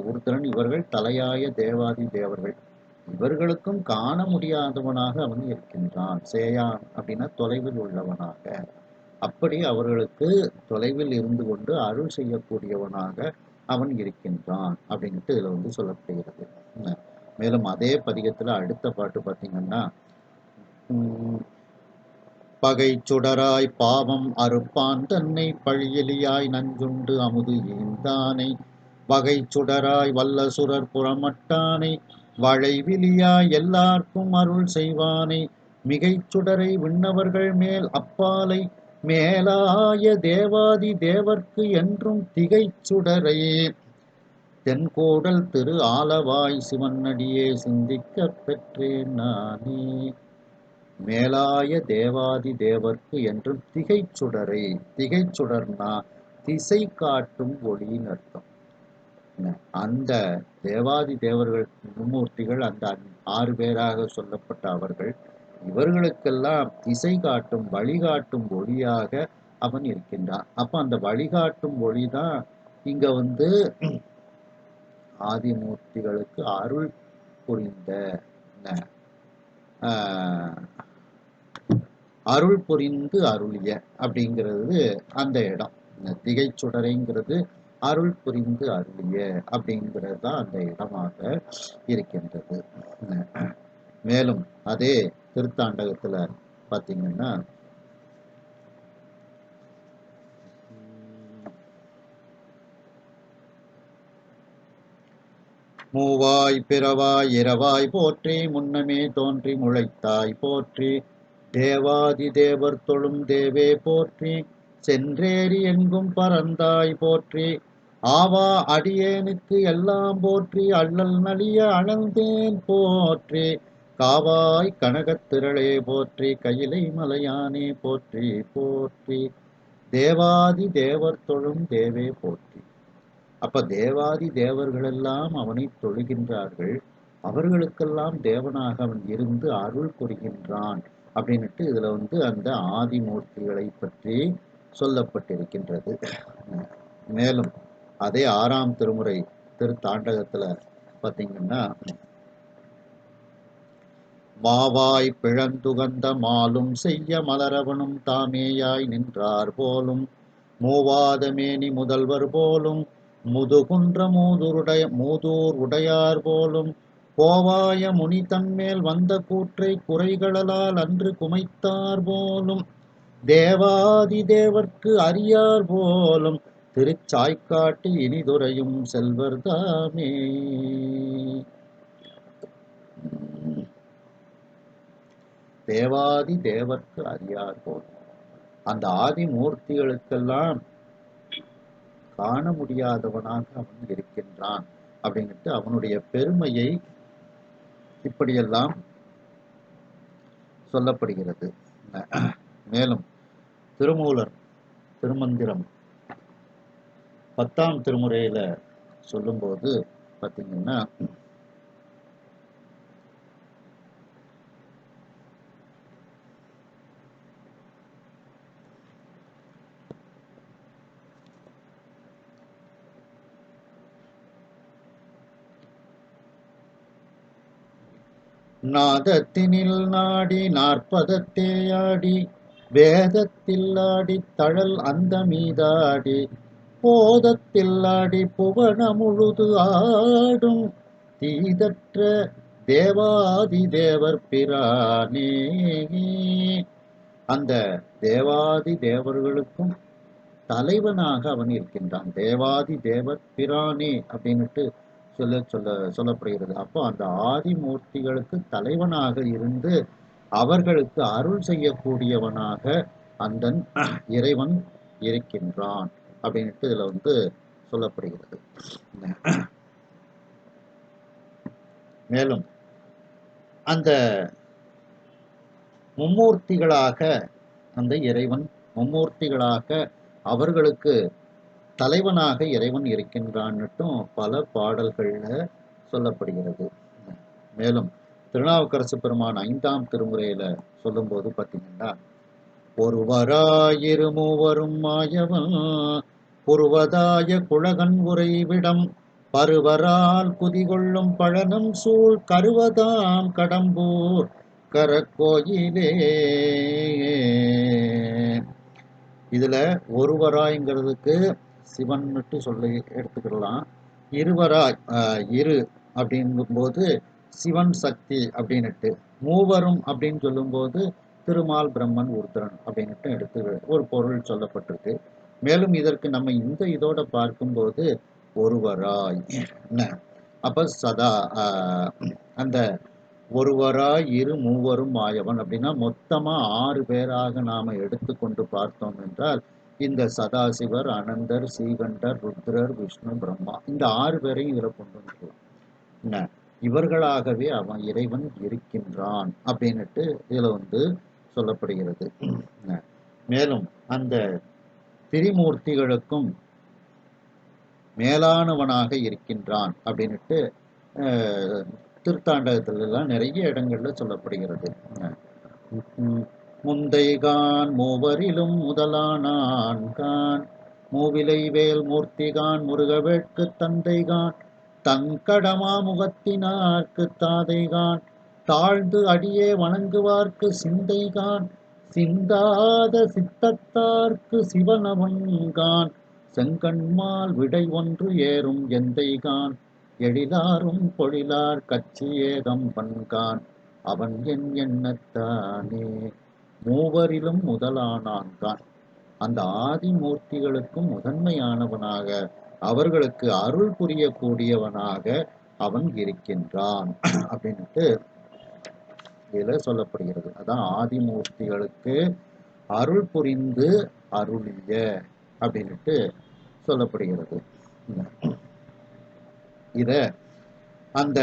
உருத்திரன் இவர்கள் தலையாய தேவாதி தேவர்கள். இவர்களுக்கும் காண முடியாதவனாக அவன் இருக்கின்றான். சேயான் அப்படின்னா தொலைவில் உள்ளவனாக. அப்படி அவர்களுக்கு தொலைவில் இருந்து கொண்டு அருள் செய்யக்கூடியவனாக அவன் இருக்கின்றான் அப்படின்ட்டு இதுல சொல்லப்படுகிறது. மேலும் அதே பதிகத்துல அடுத்த பாட்டு பார்த்தீங்கன்னா, பகை சுடராய் பாவம் அறுப்பான் தன்னை பழியலியாய் நஞ்சுண்டு அமுது ஈந்தானை வகை சுடராய் வல்லசுரர் புறமட்டானை வளைவிலியாய் எல்லார்க்கும் அருள் செய்வானை மிகை சுடரை விண்ணவர்கள் மேல் அப்பாலை மேலாய தேவாதி தேவர்க்கு என்றும் திகை சுடரையே தென்கோடல் திரு ஆலவாய் சிவனடியே சிந்திக்கப் பெற்றேன் நானே. மேலாய தேவாதி தேவர்க்கு என்றும் திகை சுடரை, திகை சுடர்னா திசை காட்டும் ஒளியின் அர்த்தம். அந்த தேவாதி தேவர்கள் மும்மூர்த்திகள் அந்த 6 பேராக சொல்லப்பட்ட அவர்கள் இவர்களுக்கெல்லாம் திசை காட்டும் வழிகாட்டும் ஒளியாக அவன் இருக்கின்றான். அப்ப அந்த வழிகாட்டும் ஒளிதான் இங்க ஆதிமூர்த்திகளுக்கு அருள் புரிந்த அருள் புரிந்து அருளிய அப்படிங்கிறது அந்த இடம். திகைச்சுடரைங்கிறது அருள் புரிந்து அருளிய அப்படிங்கிறது தான் அந்த இடமாக இருக்கின்றது. மேலும் அதே திருத்தாண்டகத்துல பார்த்தீங்கன்னா, மூவாய் பிறவாய் இரவாய் போற்றி முன்னமே தோன்றி முளைத்தாய் போற்றி தேவாதி தேவர் தொழும் தேவே போற்றி சென்றேறி எங்கும் பறந்தாய் போற்றி ஆவா அடியேனுக்கு எல்லாம் போற்றி அள்ளல் நலிய அளந்தேன் போற்றி காவாய் கனகத் திரளே போற்றி கையிலை மலையானே போற்றி போற்றி தேவாதி தேவர் தொழும் தேவே போற்றி. அப்ப தேவாதி தேவர்களெல்லாம் அவனை தொழுகின்றார்கள், அவர்களுக்கெல்லாம் தேவனாக அவன் இருந்து அருள் புரிகின்றான் அப்படின்னுட்டு இதுல அந்த ஆதிமூர்த்திகளை பற்றி சொல்லப்பட்டிருக்கின்றது. மேலும் அதே 6ஆம் திருமுறை திருத்தாண்டகத்துல பார்த்தீங்கன்னா, மாவாய் பிழந்துகந்த மாலும் செய்ய மலரவனும் தாமேயாய் நின்றார் போலும் மூவாத மேனி முதல்வர் போலும் முதுகுன்ற மூதூர் உடையார் போலும் கோவாய முனி தன்மேல் வந்த கூற்றை குறைகளால் அன்று குமைத்தார் போலும் தேவாதி தேவர்க்கு அறியார் போலும் திருச்சாய்க்காட்டி இனிதுரையும் செல்வர் தாமே. தேவாதி தேவர்க்கு அறியார் போலும் அந்த ஆதிமூர்த்திகளுக்கெல்லாம் காண முடியாதவனாக அவன் இருக்கின்றான் அப்படின்ட்டு அவனுடைய பெருமையை இப்படியெல்லாம் சொல்லப்படுகிறது. மேலும் திருமூலர் திருமந்திரம் 10ஆம் திருமுறையில சொல்லும்போது பார்த்தீங்கன்னா, நாதத்தினில் நாடி நாற்பதத்தேயாடி வேதத்தில் ஆடி தழல் அந்த மீதாடி போதத்தில் ஆடி புவன முழுது ஆடும் தீதற்ற தேவாதி தேவர் பிரானே. அந்த தேவாதி தேவர்களுக்கும் தலைவனாக அவன் இருக்கின்றான். தேவாதி தேவர் பிரானே அப்படின்னுட்டு சொல்லப்படுகிறது. அப்போ அந்த ஆதிமூர்த்திகளுக்கு தலைவனாக இருந்து அவர்களுக்கு அருள் செய்யக்கூடியவனாக அந்த இறைவன் இருக்கின்றான் அப்படின்ட்டு இதுல சொல்லப்படுகிறது. மேலும் அந்த மும்மூர்த்திகளாக அந்த இறைவன் மும்மூர்த்திகளாக அவர்களுக்கு தலைவனாக இறைவன் இருக்கின்றான்னுட்டும் பல பாடல்கள்ல சொல்லப்படுகிறது. மேலும் திருநாவுக்கரசு பெருமான் 5ஆம் திருமுறையில சொல்லும்போது பார்த்தீங்கன்னா, ஒருவராயிரு மூவரும் மாயவன் புருவதாய குழகன் உறைவிடம் பருவரால் குதிகொள்ளும் பழனம் சூழ் கருவதாம் கடம்பூர் கரக்கோயிலே. இதுல ஒருவராய்ங்கிறதுக்கு சிவன்னுட்டு சொல்லி எடுத்துக்கலாம். இருவராய் இரு அப்படிங்கும்போது சிவன் சக்தி அப்படின்னுட்டு, மூவரும் அப்படின்னு சொல்லும்போது திருமால் பிரம்மன் உருத்திரன் அப்படின்னுட்டு எடுத்து ஒரு பொருள் சொல்லப்பட்டிருக்கு. மேலும் இதற்கு நம்ம இதோட பார்க்கும்போது ஒருவராய் அப்ப சதா அந்த ஒருவராய் இரு மூவரும் ஆயவன் அப்படின்னா மொத்தமா 6 பேராக நாம எடுத்துக்கொண்டு பார்த்தோம் என்றால் இந்த சதாசிவர், அனந்தர், ஸ்ரீகண்டர், ருத்ரர், விஷ்ணு, பிரம்மா இந்த 6 பேரையும் இதுல கொண்டு வந்துக்கலாம். இவர்களாகவே அவன் இறைவன் இருக்கின்றான் அப்படின்னுட்டு இதுல சொல்லப்படுகிறது. மேலும் அந்த திரிமூர்த்திகளுக்கும் மேலானவனாக இருக்கின்றான் அப்படின்னுட்டு திருத்தாண்டகத்துல எல்லாம் நிறைய இடங்கள்ல சொல்லப்படுகிறது. முந்தைகான் மூவரிலும் முதலானான் மூவிலை வேல் மூர்த்திகான் முருகவேட்கு தந்தைகான் தங்கடமா முகத்தினார்க்கு தாதைகான் தாழ்ந்து அடியே வணங்குவார்க்கு சிந்தைகான் சிந்தாத சித்தத்தார்க்கு சிவனவன்கான் செங்கண்மால் விடை ஒன்று ஏறும் எந்தைகான் எழிலாரும் பொழிலார் கச்சி ஏகம் பண்கான் அவன் என் எண்ணத்தானே. மூவரிலும் முதலானான்கான் அந்த ஆதிமூர்த்திகளுக்கும் முதன்மையானவனாக அவர்களுக்கு அருள் புரியக்கூடியவனாக அவன் இருக்கின்றான் அப்படின்ட்டு இதுல சொல்லப்படுகிறது. அதான் ஆதிமூர்த்திகளுக்கு அருள் புரிந்து அருளிய அப்படின்ட்டு சொல்லப்படுகிறது. இத அந்த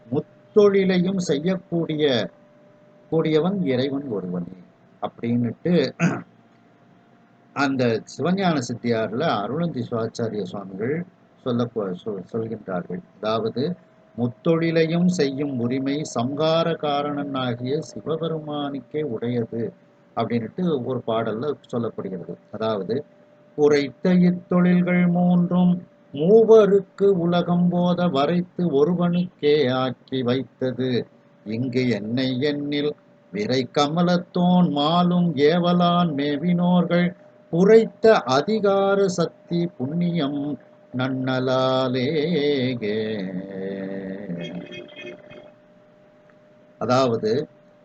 முத்தொழிலையும் கூடியவன் இறைவன் ஒருவனே அப்படின்னுட்டு அந்த சிவஞான சித்தியார்ல அருளந்தி சிவாச்சாரிய சுவாமிகள் சொல்கின்றார்கள். அதாவது முத்தொழிலையும் செய்யும் உரிமை சம்ஹார காரணன் ஆகிய சிவபெருமானுக்கே உடையது அப்படின்ட்டு ஒரு பாடல்ல சொல்லப்படுகிறது. அதாவது உரைத்த இத்தொழில்கள் மூன்றும் மூவருக்கு உலகம் போத வரைத்து ஒருவனுக்கே ஆக்கி வைத்தது இங்கு என்னை எண்ணில் விரை கமலத்தோன் மாலும் ஏவலான் மேவினோர்கள் குறைத்த அதிகார சக்தி புண்ணியம் நன்னலாலேகே. அதாவது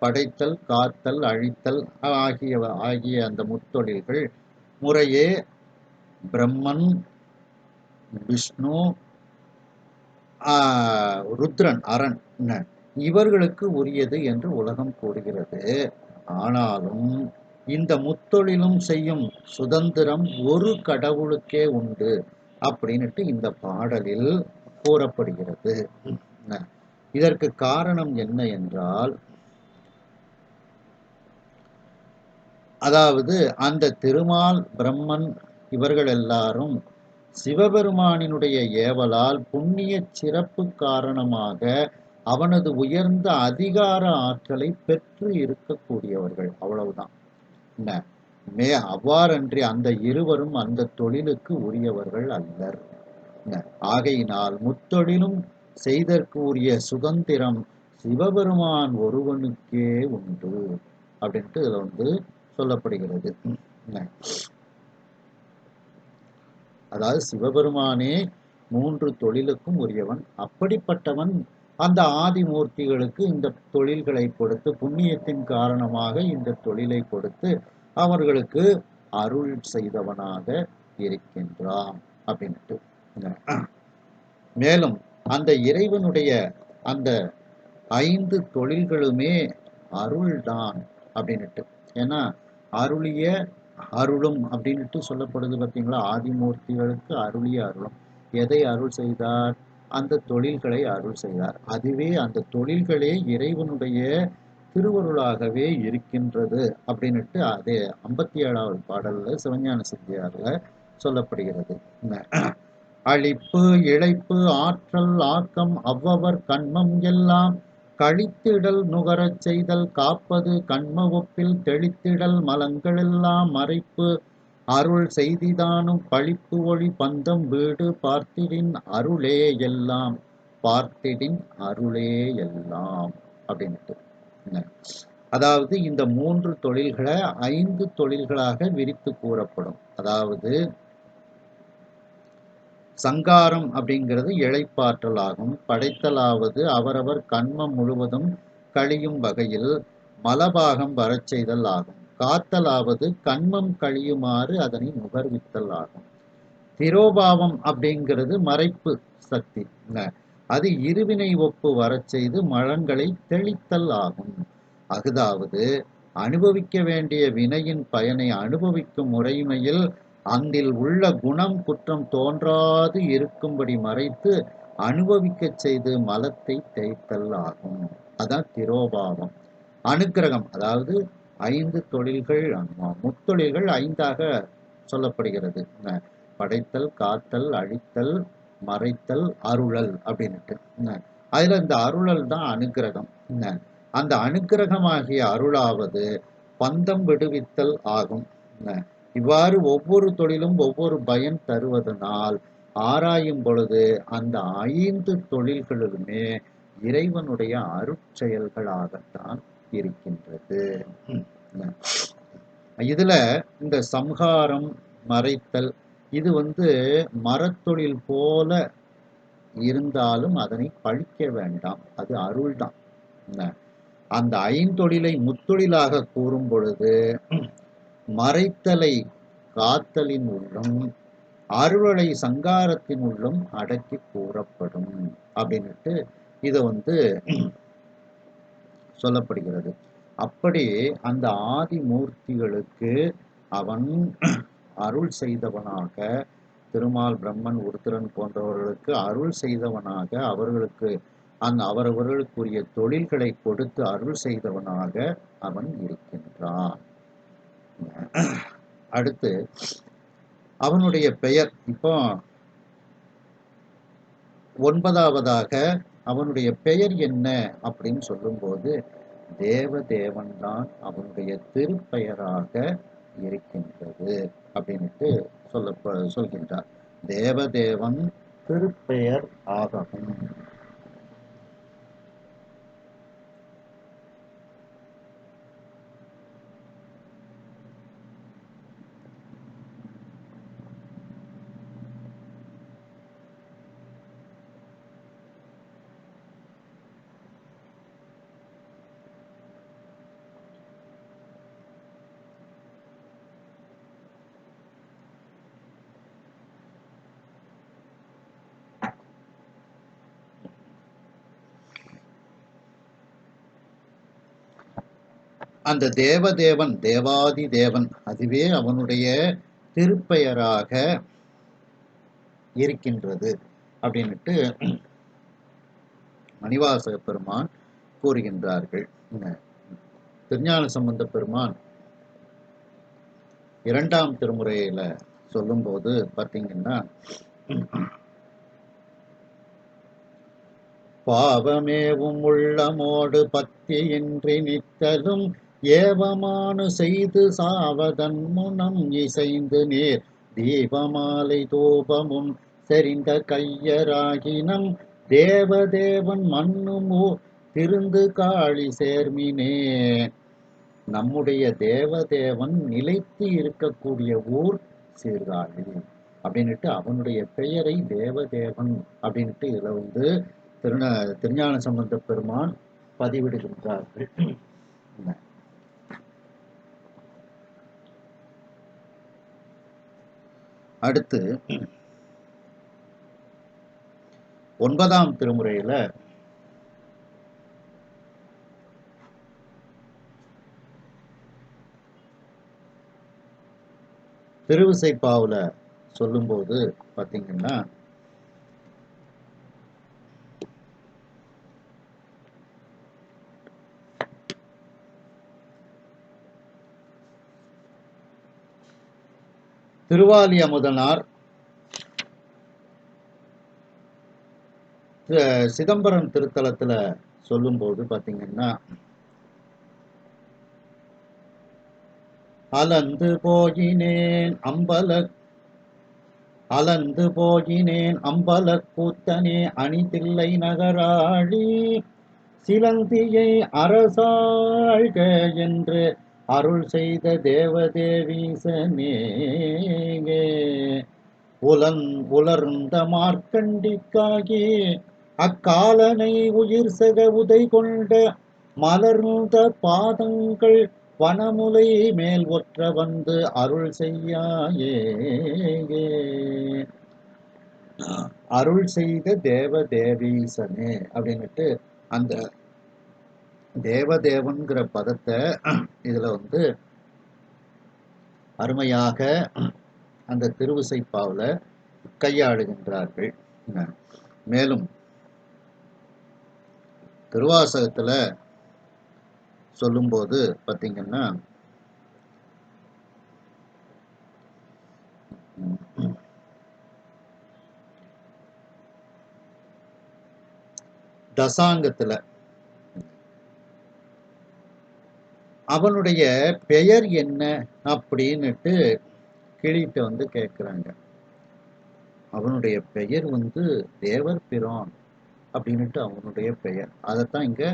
படைத்தல், காத்தல், அழித்தல் ஆகிய அந்த முத்தொழில்கள் முறையே பிரம்மன், விஷ்ணு, ருத்ரன், அரண் இவர்களுக்கு உரியது என்று உலகம் கூறுகிறது. ஆனாலும் இந்த முத்தொழிலும் செய்யும் சுதந்திரம் ஒரு கடவுளுக்கே உண்டு அப்படின்னுட்டு இந்த பாடலில் கூறப்படுகிறது. இதற்கு காரணம் என்ன என்றால், அதாவது அந்த திருமால், பிரம்மன் இவர்கள் எல்லாரும் சிவபெருமானினுடைய ஏவலால் புண்ணிய சிறப்பு காரணமாக அவனது உயர்ந்த அதிகார ஆற்றலை பெற்று இருக்கக்கூடியவர்கள். அவ்வளவுதான். அவ்வாறன்றி அந்த இருவரும் அந்த தொழிலுக்கு உரியவர்கள் அல்லர். ஆகையினால் முத்தொழிலும் செய்தற்கு உரிய சுதந்திரம் சிவபெருமான் ஒருவனுக்கே உண்டு அப்படின்ட்டு இதுல சொல்லப்படுகிறது. அதாவது சிவபெருமானே 3 தொழிலுக்கும் உரியவன். அப்படிப்பட்டவன் அந்த ஆதிமூர்த்திகளுக்கு இந்த தொழில்களை கொடுத்து, புண்ணியத்தின் காரணமாக இந்த தொழிலை கொடுத்து அவர்களுக்கு அருள் செய்தவனாக இருக்கின்றான் அப்படின்ட்டு. மேலும் அந்த இறைவனுடைய அந்த 5 தொழில்களுமே அருள்தான் அப்படின்னுட்டு. ஏன்னா அருளிய அருளும் அப்படின்ட்டு சொல்லப்படுது பார்த்தீங்களா. ஆதிமூர்த்திகளுக்கு அருளிய அருளும். எதை அருள் செய்தார்? அந்த தொழில்களை அருள் செய்தார். அதுவே அந்த தொழில்களே இறைவனுடைய திருவருளாகவே இருக்கின்றது அப்படின்னுட்டு அதே 57வது பாடல்ல சிவஞான சித்தியார்ல சொல்லப்படுகிறது. அழிப்பு, இழைப்பு, ஆற்றல், ஆக்கம் அவ்வவர் கண்மம் எல்லாம் கழித்திடல் நுகரச் செய்தல் காப்பது கண்ம ஒப்பில் தெளித்திடல் மலங்களெல்லாம் மறைப்பு அருள் செய்திதானும் பழிப்பு ஒளி பந்தம் வீடு பார்த்திடின் அருளே எல்லாம் பார்த்திடின் அருளே எல்லாம் அப்படின்ட்டு. அதாவது இந்த 3 தொழில்களை 5 தொழில்களாக விரித்து கூறப்படும். அதாவது சங்காரம் அப்படிங்கிறது இழைப்பாற்றல் ஆகும். படைத்தலாவது அவரவர் கண்மம் முழுவதும் கழியும் வகையில் மலபாகம் வரச் செய்தல் ஆகும். காத்தலாவது கண்மம் கழியுமாறு அதனை நுகர்வித்தல் ஆகும். திரோபாவம் அப்படிங்கிறது மறைப்பு சக்தி. அது இருவினை ஒப்பு வரச் செய்து மலங்களை தெளித்தல் ஆகும். அதாவது அனுபவிக்க வேண்டிய வினையின் பயனை அனுபவிக்கும் முறைமையில் அந்தில் உள்ள குணம் குற்றம் தோன்றாது இருக்கும்படி மறைத்து அனுபவிக்க செய்து மலத்தை தேய்த்தல் ஆகும். அதான் திரோபாவம். அனுக்கிரகம், அதாவது 5 தொழில்கள், முத்தொழில்கள் 5ஆக சொல்லப்படுகிறது. படைத்தல், காத்தல், அழித்தல், மறைத்தல், அருளல் அப்படின்ட்டு. அதுல இந்த அருளல் தான் அனுக்கிரகம். அந்த அனுக்கிரகமாகிய அருளாவது பந்தம் விடுவித்தல் ஆகும். இவ்வாறு ஒவ்வொரு தொழிலும் ஒவ்வொரு பயன் தருவதனால் ஆராயும் பொழுது அந்த 5 தொழில்களுமே இறைவனுடைய அருட்செயல்களாகத்தான் இருக்கின்றது. இதுல இந்த சம்ஹாரம், மறைத்தல் இது மரத்தொழில் போல இருந்தாலும் அதனை பழிக்க வேண்டாம். அது அருள்தான். அந்த 5 தொழிலை முத்தொழிலாக கூறும் பொழுது மறைத்தலை காத்தலின் உள்ளும் அருளை சங்காரத்தின் உள்ளும் அடக்கி கூறப்படும் அப்படின்னுட்டு இதை சொல்லப்படுகிறது. அப்படி அந்த ஆதிமூர்த்திகளுக்கு அவன் அருள் செய்தவனாக திருமால், பிரம்மன், உருத்திரன் போன்றவர்களுக்கு அருள் செய்தவனாக, அவர்களுக்கு அவரவர்களுக்குரிய தொழில்களை கொடுத்து அருள் செய்தவனாக அவன் இருக்கின்றான். அடுத்து அவனுடைய பெயர், இப்போ 9வதாக அவனுடைய பெயர் என்ன அப்படின்னு சொல்லும்போது, தேவதேவன் தான் அவனுடைய திருப்பெயராக இருக்கின்றது அப்படின்ட்டு சொல்கின்றார். தேவதேவன் திருப்பெயர் ஆகவும். அந்த தேவதேவன், தேவாதி தேவன், அதுவே அவனுடைய திருப்பெயராக இருக்கின்றது அப்படின்னுட்டு மணிவாசக பெருமான் கூறுகின்றார்கள். திருஞான சம்பந்த பெருமான் 2ஆம் திருமுறையில சொல்லும்போது பார்த்தீங்கன்னா, பாவமேவும் உள்ளமோடு பத்தியின்றி நித்தலும் ஏவமானு செய்து சாவதன் முனம் இசைந்து நீர் தீபமாலை தூபமும் செறிந்த கையராகினம் தேவதேவன் மண்ணுமோ திருந்து காளி சேர்மினே. நம்முடைய தேவதேவன் நிலைத்து இருக்கக்கூடிய ஊர் சீர்காழி அப்படின்னுட்டு அவனுடைய பெயரை தேவதேவன் அப்படின்ட்டு இதுல திருஞான சம்பந்த பெருமான் பதிவிடுகின்றார்கள். அடுத்து 9ஆம் திருமுறையில திருவிசைப்பாவுல சொல்லும்போது பார்த்தீங்கன்னா, திருவாலி அமுதனார் சிதம்பரம் திருத்தலத்துல சொல்லும்போது பார்த்தீங்கன்னா, அலந்து போகினேன் அம்பல கூத்தனே அணிதில்லை நகராழி சிலந்தியை அரசாழ்க என்று அருள் செய்த தேவதேவீசனே. உலர்ந்த மார்க்கண்டிக்காகி அக்காலனை உயிர் சக உதை கொண்ட மலர்ந்த பாதங்கள் வனமுலை மேல் ஒற்ற வந்து அருள் செய்யாயே. அருள் செய்த தேவதேவீசனே அப்படின்னுட்டு அந்த தேவதேவன்கிற பதத்தை இதுல அருமையாக அந்த திருவிசைப்பாவுல கையாளுகின்றார்கள். மேலும் திருவாசகத்துல சொல்லும்போது பார்த்தீங்கன்னா, தசாங்கத்துல அவனுடைய பெயர் என்ன அப்படின்னுட்டு கிளிட்டு கேட்குறாங்க. அவனுடைய பெயர் தேவர் பிரான் அப்படின்னுட்டு அவனுடைய பெயர். அதைத்தான் இங்க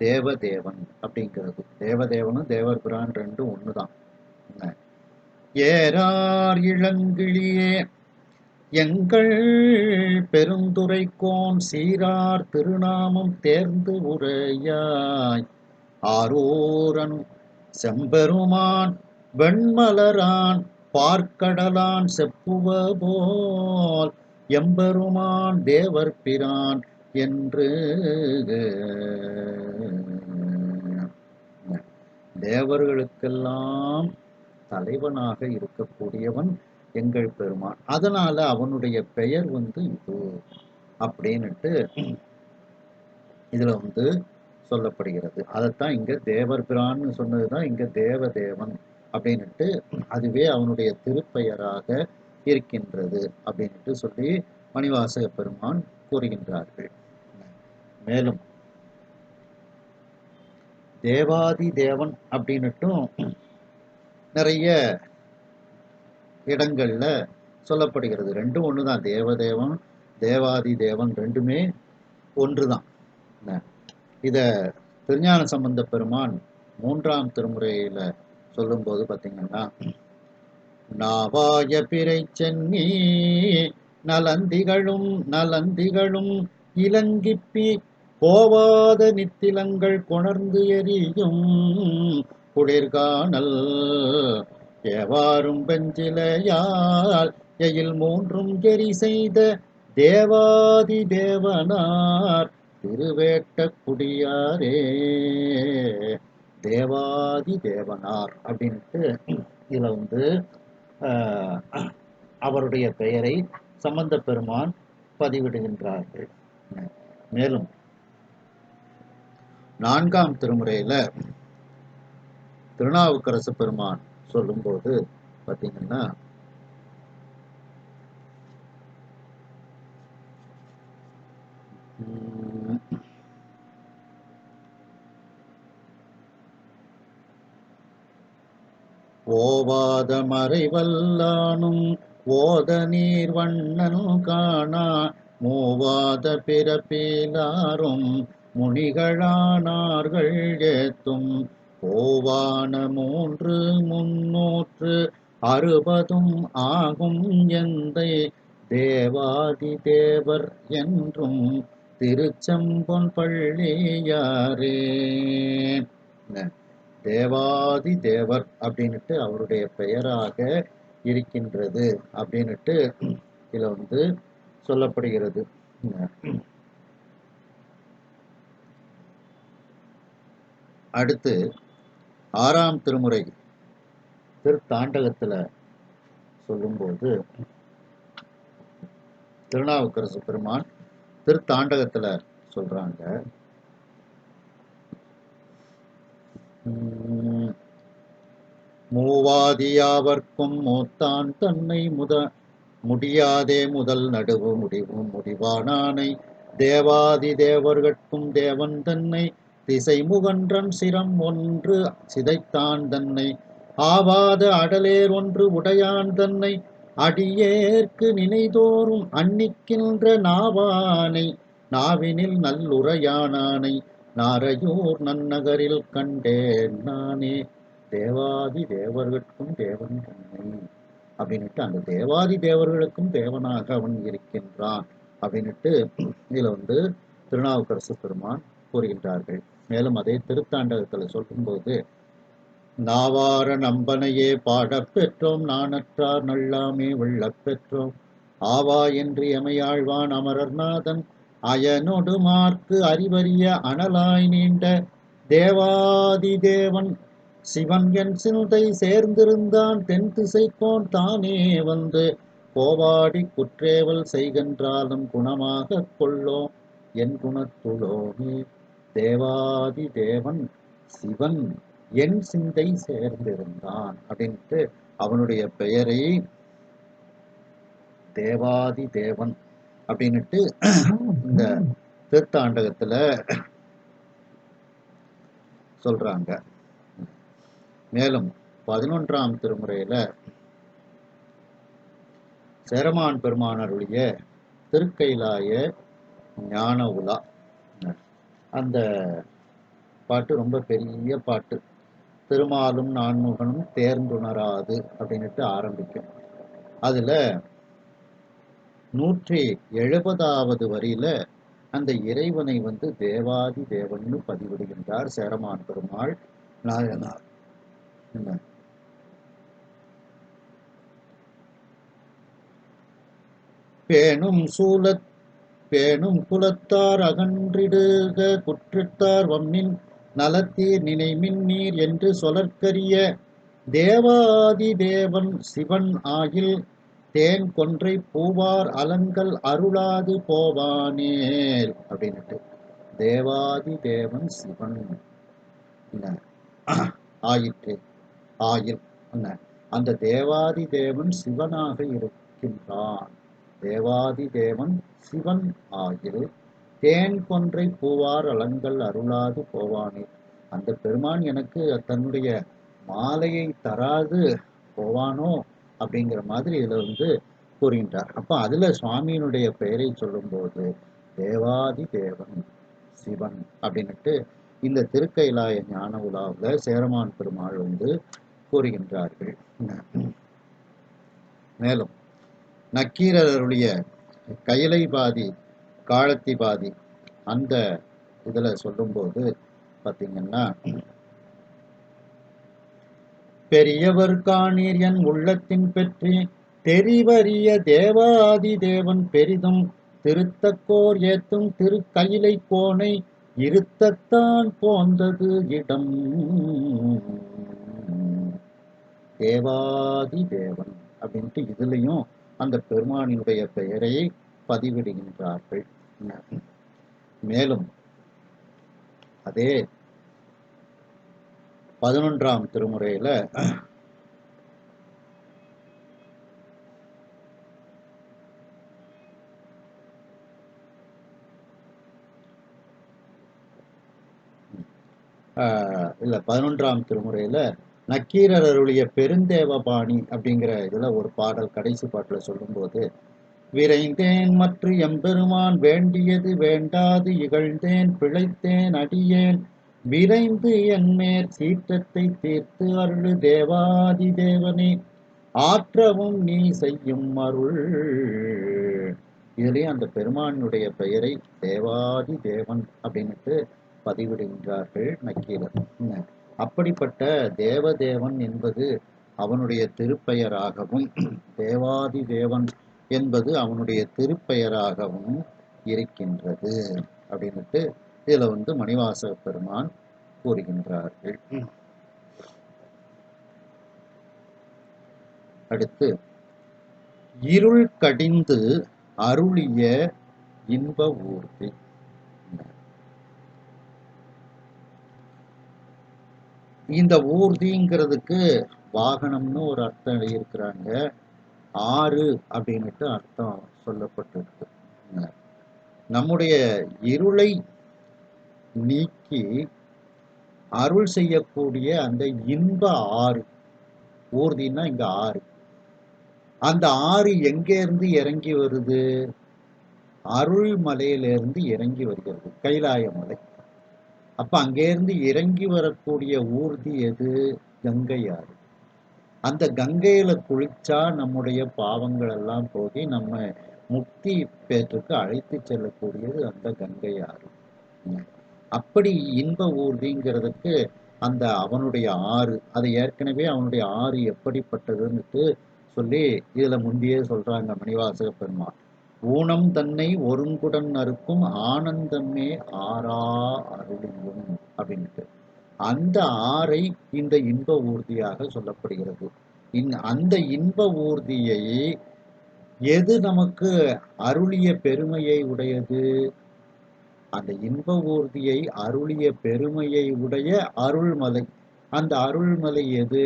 தேவதேவன் அப்படிங்கிறது. தேவதேவனும் தேவர் பிரான் ரெண்டும் ஒண்ணுதான். ஏறார் இளங்கிளியே எங்கள் பெருந்துரைக்கோன் சீரார் திருநாமம் தேர்ந்து உரையாய் ஆரூரன் செம்பெருமான் வெண்மலரான் பார்க்கடலான் செப்புவ போல் எம்பெருமான் தேவர் பிரான் என்று தேவர்களுக்கெல்லாம் தலைவனாக இருக்கக்கூடியவன் எங்கள் பெருமான், அதனால அவனுடைய பெயர் வந்து இது அப்படின்னுட்டு இதுல வந்து சொல்லப்படுகிறது. அதைத்தான் இங்க தேவர் பிரான்னு சொன்னதுதான் இங்க தேவதேவன் அப்படின்னுட்டு, அதுவே அவனுடைய திருப்பெயராக இருக்கின்றது அப்படின்ட்டு சொல்லி மணிவாசக பெருமான் கூறுகின்றார்கள். மேலும் தேவாதி தேவன் அப்படின்னுட்டும் நிறைய இடங்கள்ல சொல்லப்படுகிறது. ரெண்டும் ஒண்ணுதான். தேவதேவன் தேவாதி தேவன் ரெண்டுமே ஒன்றுதான். இத திருஞான சம்பந்த பெருமான் 3ஆம் திருமுறையில சொல்லும்போது பாத்தீங்கன்னா, நாவாய பிறை சென்னி நலந்திகளும் இலங்கிப்பி போவாத நித்திலங்கள் கொணர்ந்து எரியும் குளிர்கானல் ஏவாரும் பெஞ்சிலையால் எயில் 3ம் எரி செய்த தேவாதி தேவனார் திருவேட்ட குடியாரே. தேவாதி தேவனார் அப்படின்ட்டு இதுல வந்து அவருடைய பெயரை சம்பந்த பெருமான் பதிவிடுகின்றார்கள். மேலும் 4ஆம் திருமுறையில திருநாவுக்கரசு பெருமான் சொல்லும்போது பார்த்தீங்கன்னா, ஓவாத மறைவல்லானும் ஓத நீர் வண்ணனும் காணா மூவாத பிறப்பிலாரும் முனிகளானார்கள் ஏத்தும் போவான 360 ஆகும் எந்தை தேவாதி தேவர் என்றும் திருச்செம்பொன் பள்ளியாரே. தேவாதி தேவர் அப்படின்னுட்டு அவருடைய பெயராக இருக்கின்றது அப்படின்னுட்டு இதுல வந்து சொல்லப்படுகிறது. அடுத்து 6ஆம் திருமுறை திருத்தாண்டகத்துல சொல்லும்போது, திருநாவுக்கரசு பெருமான் திருத்தாண்டகத்துல சொல்றாங்க, மூவாதியாவர்க்கும் மூத்தான் தன்னை முடியாதே முதல் நடுவு முடிவும் முடிவானானை தேவாதி தேவர்கட்கும் தேவன் தன்னை திசை முகன்றன் சிரம் ஒன்று சிதைத்தான் தன்னை ஆவாத அடலேர் ஒன்று உடையான் தன்னை அடியேற்கு நினைதோறும் அன்னிக்கின்ற நாவானை நாவினில் நல்லுரையானானை நாரையூர் நன்னகரில் கண்டேன் நானே தேவாதி தேவர்களுக்கும் தேவன் தன்னை அப்படின்னுட்டு அந்த தேவாதி தேவர்களுக்கும் தேவனாக அவன் இருக்கின்றான் அப்படின்னுட்டு இதுல வந்து திருநாவுக்கரசு பெருமான் கூறுகின்றார்கள். மேலும் அதே திருத்தாண்டகத்துல சொல்லும்போது, நாவார நம்பனையே பாடப் பெற்றோம் நானற்றார் நல்லாமே வெள்ளப் பெற்றோம் ஆவா என்று எமையாழ்வான் அமரர்நாதன் அயனொடு மார்க்கு அறிவறிய அனலாய் நீண்ட தேவாதி தேவன் சிவன் என் சிந்தை சேர்ந்திருந்தான் தென் திசைக்கோன் தானே வந்து கோவாடி குற்றேவல் செய்கின்றாலும் குணமாக கொள்ளோம் என் குணத்துளோனே. தேவாதி தேவன் சிவன் என் சிந்தை சேர்ந்திருந்தான் அப்படின்ட்டு அவனுடைய பெயரை தேவாதி தேவன் அப்படின்னுட்டு இந்த திருத்தாண்டகத்துல சொல்றாங்க. மேலும் 11ஆம் திருமுறையில சேரமான் பெருமானருடைய திருக்கைலாய ஞான உலா, அந்த பாட்டு ரொம்ப பெரிய பாட்டு. திருமாலும் நான்முகனும் தேர்ந்துணராது அப்படின்னுட்டு ஆரம்பிக்கும். அதுல 170வது வரியில அந்த இறைவனை வந்து தேவாதி தேவன்னு பதிவிடுகின்றார் சேரமான் பெருமாள் நாயனார். பேணும் குலத்தார் அகன்றிடுக குற்றத்தார் வம்மின் நலத்தீர் நினைமின் நீர் என்று சொலற்கரிய தேவாதி தேவன் சிவன் ஆகில் தேன் கொன்றை பூவார் அலங்கல் அருளாது போவானேல் அப்படின்னுட்டு தேவாதி தேவன் சிவன் ஆயிற்று ஆயில் அந்த தேவாதி தேவன் சிவனாக இருக்கின்றான். தேவாதி தேவன் சிவன் ஆயில் தேன் கொன்றை பூவார் அலங்கல் அருளாது போவானே. அந்த பெருமான் எனக்கு தன்னுடைய மாலையை தராது போவானோ அப்படிங்கிற மாதிரி இதுல கூறுகின்றார். அப்ப அதுல சுவாமியினுடைய பெயரை சொல்லும்போது தேவாதி தேவன் சிவன் அப்படின்னுட்டு இந்த திருக்கைலாய ஞான உலாவில் சேரமான் பெருமாள் கூறுகின்றார்கள். மேலும் நக்கீரருடைய கைலை பாதி காலத்தி பாதி அந்த இதுல சொல்லும்போது பார்த்தீங்கன்னா, பெரியவர் காணீர் என் உள்ளத்தின் பெற்றி தெரிவறிய தேவாதி தேவன் பெரிதும் திருத்தக்கோர் ஏத்தும் திருக்கையிலை கோனை இருத்தத்தான் போந்தது இடம். தேவாதி தேவன் அப்படின்ட்டு இதுலயும் அந்த பெருமானினுடைய பெயரை பதிவிடுகின்றார்கள். மேலும் அதே 11ஆம் திருமுறையில இல்ல 11ஆம் திருமுறையில நக்கீரர் அருளிய பெருந்தேவபாணி அப்படிங்கிற இதுல ஒரு பாடல் கடைசி பாட்டுல சொல்லும்போது, விரைந்தேன் மற்ற எம்பெருமான் வேண்டியது வேண்டாது இகழ்ந்தேன் பிழைத்தேன் அடியேன் விரைந்து என்மேற் சீற்றத்தை தீர்த்து அருளு தேவாதி தேவனே ஆற்றவும் நீ செய்யும் அருள். இதுலயும் அந்த பெருமானுடைய பெயரை தேவாதி தேவன் அப்படின்னுட்டு பதிவிடுகின்றார்கள் நக்கீரர். அப்படிப்பட்ட தேவதேவன் என்பது அவனுடைய திருப்பெயராகவும் தேவாதி தேவன் என்பது அவனுடைய திருப்பெயராகவும் இருக்கின்றது அப்படின்னுட்டு இதுல மணிவாசக பெருமான் கூறுகின்றார்கள். அடுத்து இருள் கடிந்து அருளிய இன்ப ஊர்தி. இந்த ஊர்திங்கிறதுக்கு வாகனம்னு ஒரு அர்த்தம் எழுதியிருக்கிறாங்க, ஆறு அப்படின்னுட்டு அர்த்தம் சொல்லப்பட்டிருக்கு. நம்முடைய இருளை நீக்கி அருள் செய்யக்கூடிய அந்த இன்ப ஆறு, ஊர்தின்னா இங்க ஆறு. அந்த ஆறு எங்கே இருந்து இறங்கி வருது? அருள் மலையிலிருந்து இறங்கி வருகிறது, கைலாய மலை. அப்ப அங்கேருந்து இறங்கி வரக்கூடிய ஊர்தி எது? கங்கை ஆறு. அந்த கங்கையில குளிச்சா நம்முடைய பாவங்கள் எல்லாம் போகி நம்ம முக்தி பேற்றுக்கு அழைத்து செல்லக்கூடியது அந்த கங்கை ஆறு. அப்படி இன்ப ஊர்திங்கிறதுக்கு அந்த அவனுடைய ஆறு, அது ஏற்கனவே அவனுடைய ஆறு எப்படிப்பட்டதுன்னு சொல்லி இதுல முந்தையே சொல்றாங்க மணிவாசக பெருமாள். ஊனம் தன்னை ஒருங்குடன் அறுக்கும் ஆனந்தமே ஆறா அருளியும் அப்படின்ட்டு அந்த ஆறை இந்த இன்ப ஊர்தியாக சொல்லப்படுகிறது. அந்த இன்ப ஊர்தியை எது நமக்கு அருளிய பெருமையை உடையது? அந்த இன்ப ஊர்தியை அருளிய பெருமையை உடைய அருள்மலை. அந்த அருள்மலை எது?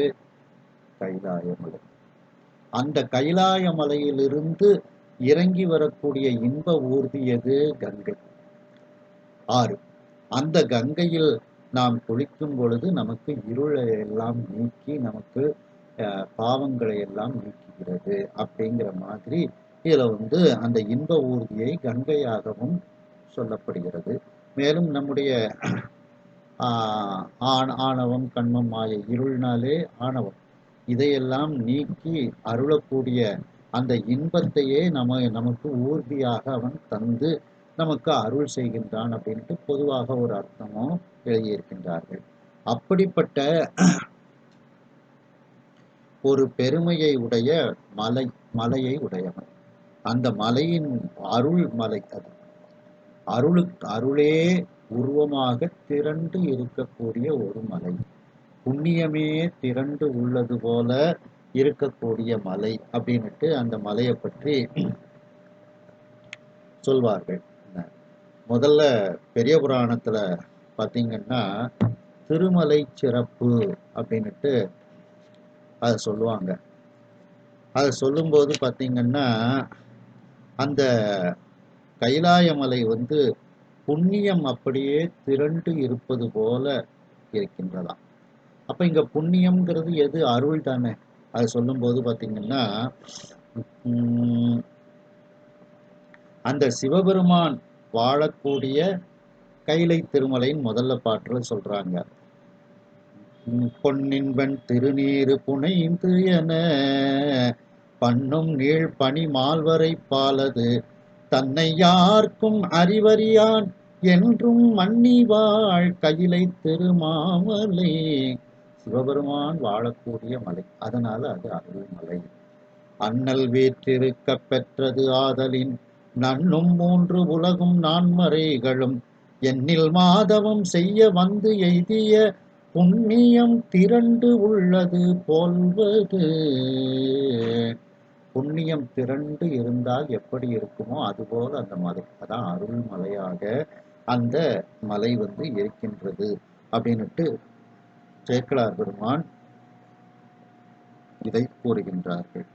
கைலாயமலை. அந்த கைலாய மலையிலிருந்து இறங்கி வரக்கூடிய இன்ப ஊர்தி எது? கங்கை ஆறு. அந்த கங்கையில் நாம் குளிக்கும் பொழுது நமக்கு இருளை எல்லாம் நீக்கி நமக்கு பாவங்களை எல்லாம் நீக்குகிறது அப்படிங்கிற மாதிரி இதுல அந்த இன்ப ஊர்தியை கங்கையாகவும் சொல்லப்படுகிறது. மேலும் நம்முடைய ஆணவம் கண்மம் மாயை, இருள்னாலே ஆணவம், இதையெல்லாம் நீக்கி அருளக்கூடிய அந்த இன்பத்தையே நமக்கு ஊர்தியாக அவன் தந்து நமக்கு அருள் செய்கின்றான் அப்படின்ட்டு பொதுவாக ஒரு அர்த்தமும் எழுதியிருக்கின்றார்கள். அப்படிப்பட்ட ஒரு பெருமையை உடைய மலையை உடையவன். அந்த மலையின் அருள் மலை, அது அருளே உருவமாக திரண்டு இருக்கக்கூடிய ஒரு மலை. புண்ணியமே திரண்டு உள்ளது போல இருக்கக்கூடிய மலை அப்படின்னுட்டு அந்த மலையை பற்றி சொல்வார்கள். முதல்ல பெரிய புராணத்துல பார்த்தீங்கன்னா திருமலை சிறப்பு அப்படின்னுட்டு அதை சொல்லுவாங்க. அதை சொல்லும்போது பார்த்தீங்கன்னா அந்த கைலாயமலை புண்ணியம் அப்படியே திரண்டு இருப்பது போல இருக்கின்றதாம். அப்ப இங்க புண்ணியம்ங்கிறது எது? அருள் தானே. அது சொல்லும்போது பார்த்தீங்கன்னா அந்த சிவபெருமான் வாழக்கூடிய கைலை திருமலையின் முதல்ல பாட்டுல சொல்றாங்க, பொன்னின்பன் திருநீரு புனைந்து என பண்ணும் நீள் பனி மால்வரை பாலது தன்னை யாருக்கும் அறிவறியான் என்றும் மன்னி வாழ் கையிலை திருமாமலை. சிவபெருமான் வாழக்கூடிய மலை, அதனால அது அருள்மலை. அண்ணல் வீற்றிருக்க பெற்றது ஆதலின் நன்னும் 3 உலகும் நான்மறைகளும் என்னில் மாதவம் செய்ய வந்து எய்திய புண்ணியம் திரண்டு உள்ளது போல்வது. புண்ணியம் திரண்டு இருந்தால் எப்படி இருக்குமோ அதுபோல அந்த மலை, அதான் அருள்மலையாக அந்த மலை இருக்கின்றது அப்படின்னுட்டு சேக்கிழார் பெருமான் இதை கூறுகின்றார்கள்.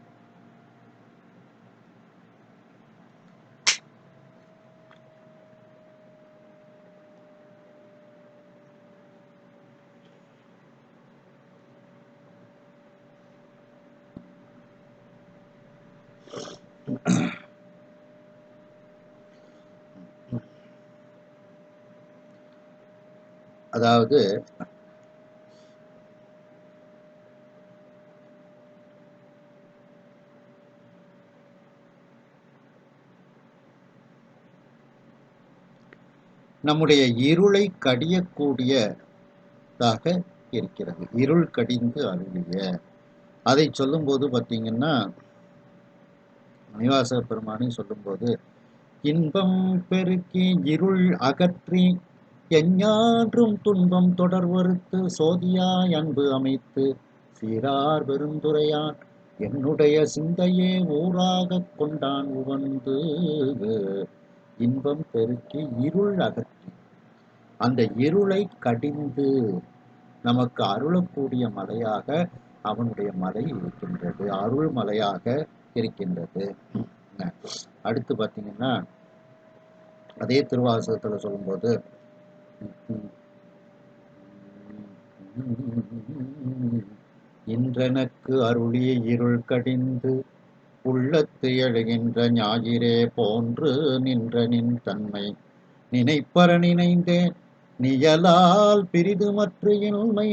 அதாவது நம்முடைய இருளை கடியக்கூடியதாக இருக்கிறது. இருள் கடிந்து அருளிய அதை சொல்லும்போது பார்த்தீங்கன்னா மணிவாசக பெருமானை சொல்லும்போது, இன்பம் பெருக்கி இருள் அகற்றி எஞ்ஞான்றும் துன்பம் தொடர்வறுத்து சோதியாய் அன்பு அமைத்து சீரார் பெருந்துரையான் என்னுடைய சிந்தையே ஊராகக் கொண்டான் உவந்து. இன்பம் பெருக்கி இருள் அகற்றி அந்த இருளை கடிந்து நமக்கு அருளக்கூடிய மலையாக அவனுடைய மலை இருக்கின்றது, அருள் மலையாக இருக்கின்றது. அடுத்து பார்த்தீங்கன்னா அதே திருவாசகத்துல சொல்லும்போது, இன்றெனக்கு அருளிய இருள் கடிந்து உள்ளத்து எழுகின்ற ஞாயிறே போன்று நின்ற நின் தன்மை நினைப்பற நினைந்தேன் நியலால் பிரிது மற்ற இன்மை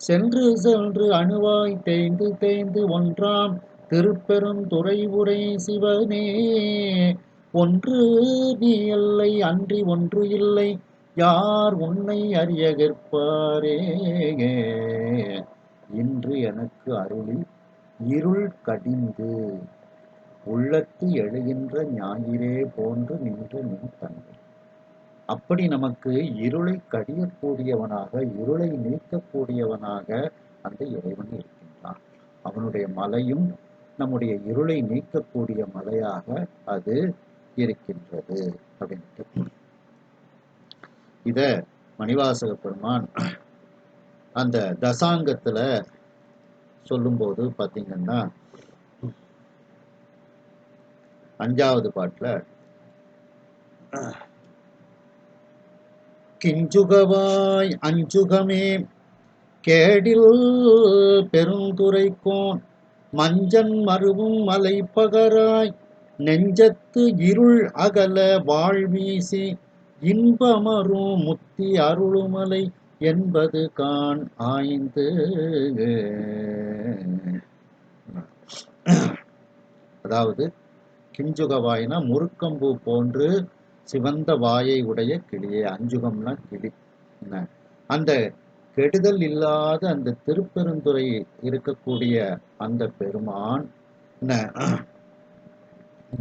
சென்று சென்று அணுவாய் தேய்ந்து தேய்ந்து ஒன்றாம் திருப்பெருந்துறை உரை சிவனே ஒன்று நீ இல்லை அன்றி ஒன்று இல்லை யார் உன்னை அறிய கற்பாரே. இன்று எனக்கு அருளி இருள் கடிந்து உள்ளத்து எழுகின்ற ஞாயிறே போன்று நின்ற நின் தன்மை. அப்படி நமக்கு இருளை கடியக்கூடியவனாக, இருளை நீக்கக்கூடியவனாக அந்த இறைவன் இருக்கின்றான். அவனுடைய மலையும் நம்முடைய இருளை நீக்கக்கூடிய மலையாக அது இருக்கின்றது அப்படின்ட்டு இத மணிவாசக பெருமான் அந்த தசாங்கத்துல சொல்லும்போது பார்த்தீங்கன்னா 5வது பாட்டுல கிஞ்சுகவாய் அஞ்சுகமே கேடில் பெருந்துரைக்கோன் மஞ்சன் மருவும் மலை பகராய் நெஞ்சத்து இருள் அகல வாழ்வீசி இன்பமரும் முத்தி அருளுமலை என்பது கான் ஆய்ந்து. அதாவது கிஞ்சுகவாய்னா முருக்கம்பூ போன்று சிவந்த வாயை உடைய கிளியே. அஞ்சுகம்னா கிளி. அந்த கெடுதல் இல்லாத அந்த திருப்பெருந்துறை இருக்கக்கூடிய அந்த பெருமான்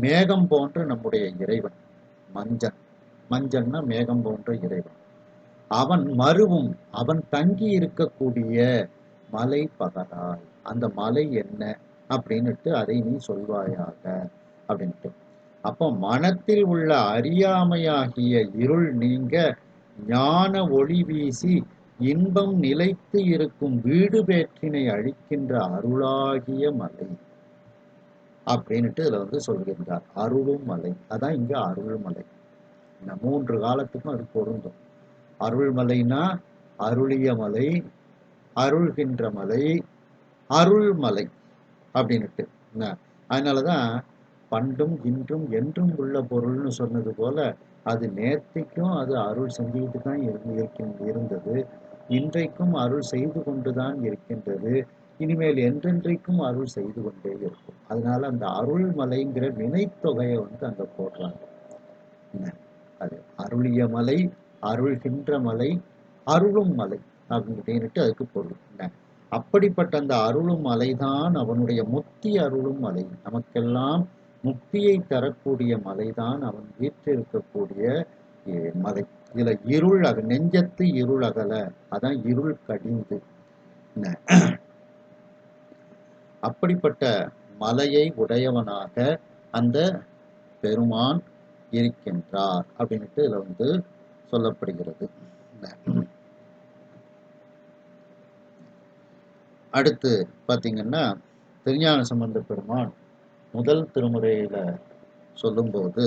மேகம் போன்ற நம்முடைய இறைவன். மஞ்சன், மஞ்சன்னா மேகம் போன்ற இறைவன். அவன் மருவும் அவன் தங்கி இருக்கக்கூடிய மலை பகராய். அந்த மலை என்ன அப்படின்னுட்டு அதை நீ சொல்வாயாக அப்படின்ட்டு. அப்போ மனத்தில் உள்ள அறியாமையாகிய இருள் நீங்க ஞான ஒளி வீசி இன்பம் நிலைத்து இருக்கும் வீடு பேற்றினை அழிக்கின்ற அருளாகிய மலை அப்படின்னுட்டு இதுல சொல்கின்றார். அருளும் மலை, அதான் இங்க அருள்மலை. இந்த 3 காலத்துக்கும் அது பொருந்தும். அருள்மலைனா அருளிய மலை, அருள்கின்ற மலை, அருள்மலை அப்படின்னுட்டு. அதனாலதான் பண்டும் இன்றும் என்றும் உள்ள பொருள்னு சொன்னது போல அது நேர்த்திக்கும் அது அருள் செஞ்சுக்கிட்டு தான் இருந்தது, இன்றைக்கும் அருள் செய்து கொண்டுதான் இருக்கின்றது, இனிமேல் என்றென்றைக்கும் அருள் செய்து கொண்டே இருக்கும். அதனால அந்த அருள்மலைங்கிற வினைத்தொகையை அங்க போடுறாங்க. அது அருளிய மலை, அருள்கின்ற மலை, அருளும் மலை அப்படின்ட்டு அதுக்கு பொருள். அப்படிப்பட்ட அந்த அருளும் மலைதான் அவனுடைய முக்தி அருளும் மலை. நமக்கெல்லாம் முக்தியை தரக்கூடிய மலைதான் அவன் வீற்றிருக்கக்கூடிய மலை. இதுல இருள் நெஞ்சத்து இருள் அகல, அதான் இருள் கடிந்து. அப்படிப்பட்ட மலையை உடையவனாக அந்த பெருமான் இருக்கின்றார் அப்படின்ட்டு இதுல சொல்லப்படுகிறது. அடுத்து பாத்தீங்கன்னா திருஞான சம்பந்த பெருமான் முதல் திருமுறையில சொல்லும்போது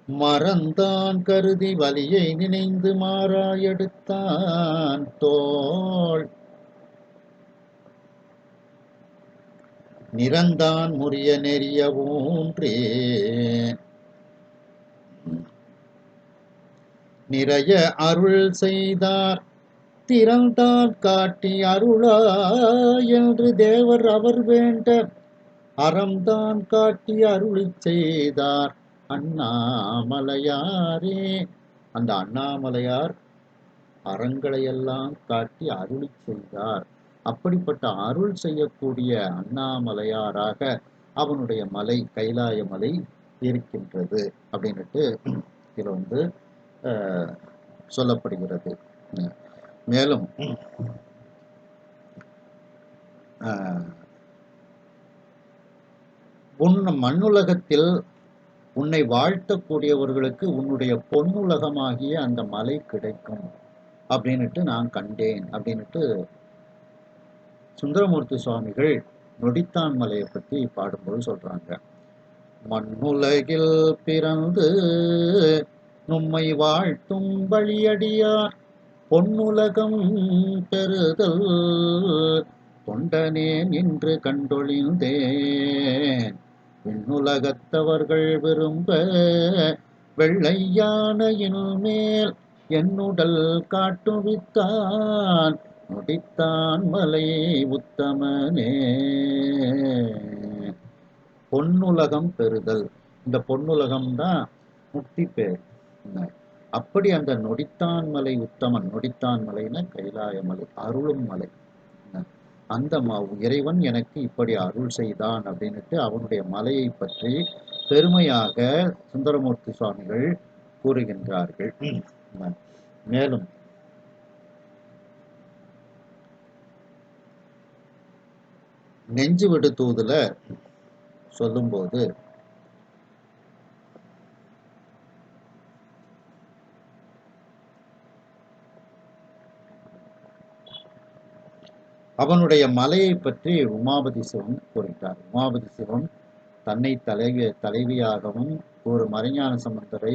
மறந்தான் கருதி வலியை நினைந்து மாறாயெடுத்தான் தோள் நிறந்தான் முறிய நெறிய ஊன்றே நிறைய அருள் செய்தார் திறந்தான் காட்டி அருளா என்று தேவர் அவர் வேண்ட அறம்தான் காட்டி அருளி செய்தார் அண்ணாமலையாரே. அந்த அண்ணாமலையார் அறங்களையெல்லாம் காட்டி அருளி செய்தார். அப்படிப்பட்ட அருள் செய்யக்கூடிய அண்ணாமலையாராக அவனுடைய மலை கைலாய மலை இருக்கின்றது அப்படின்னுட்டு இதுல சொல்லப்படுகிறது. மேலும் மண்ணுலகத்தில் உன்னை வாழ்த்தக்கூடியவர்களுக்கு உன்னுடைய பொன்னுலகமாகிய அந்த மலை கிடைக்கும் அப்படின்னுட்டு நான் கண்டேன் அப்படின்னுட்டு சுந்தரமூர்த்தி சுவாமிகள் நொடித்தான் மலையை பற்றி பாடும்போது சொல்றாங்க. மண்ணுலகில் பிறந்து நும்மை வாழ்த்தும் வழியடியார் பொன்னுலகம் பெறுதல் தொண்டனேன் என்று கண்டொழிந்தேன் விண்ணுலகத்தவர்கள் விரும்ப வெள்ளையானையின் மேல் என்னுடல் காட்டுவித்தான் நொடித்தான் மலை உத்தமனே. பொன்னுலகம் பெறுதல், இந்த பொன்னுலகம் தான் முக்தி பேர். அப்படி அந்த நொடித்தான் மலை உத்தமன், நொடித்தான் மலைன்னா கைலாய மலை, அருளும் மலை. அந்த இறைவன் எனக்கு இப்படி அருள் செய்தான் அப்படின்னுட்டு அவனுடைய மலையை பற்றி பெருமையாக சுந்தரமூர்த்தி சுவாமிகள் கூறுகின்றார்கள். மேலும் நெஞ்சு விடு தூதுல சொல்லும்போது அவனுடைய மலையை பற்றி உமாபதி சிவன் கூறுகிறார். உமாபதி சிவன் தன்னை தலைவியாகவும் ஒரு மறைஞான சம்பந்தரை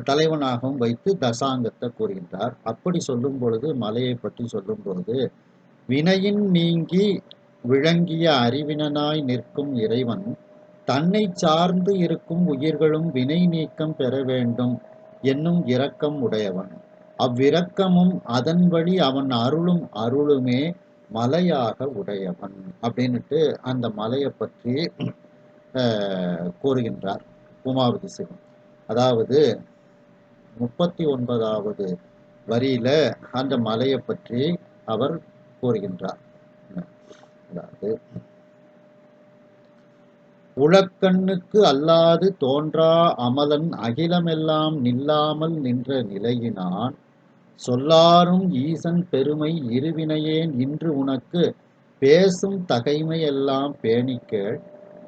தலைவனாகவும் வைத்து தசாங்கத்தை கூறுகின்றார். அப்படி சொல்லும் பொழுது மலையை பற்றி சொல்லும் பொழுது வினையின் நீங்கி விளங்கிய அறிவினனாய் நிற்கும் இறைவன் தன்னை சார்ந்து இருக்கும் உயிர்களும் வினை நீக்கம் பெற வேண்டும் என்னும் இரக்கம் உடையவன். அவ்விரக்கமும் அதன் வழி அவன் அருளுமே மலையாக உடையவன் அப்படின்னுட்டு அந்த மலையை பற்றி கூறுகின்றார் உமாபதி சிவன். அதாவது 39வது வரியில அந்த மலையை பற்றி அவர் கூறுகின்றார். அதாவது உளக்கண்ணுக்கு அல்லாது தோன்றா அமலன் அகிலமெல்லாம் நில்லாமல் நின்ற நிலையினான் சொல்லாரும் ஈசன் பெருமை இருவினையேன் இன்று உனக்கு பேசும் தகைமையெல்லாம் பேணிக்கேள்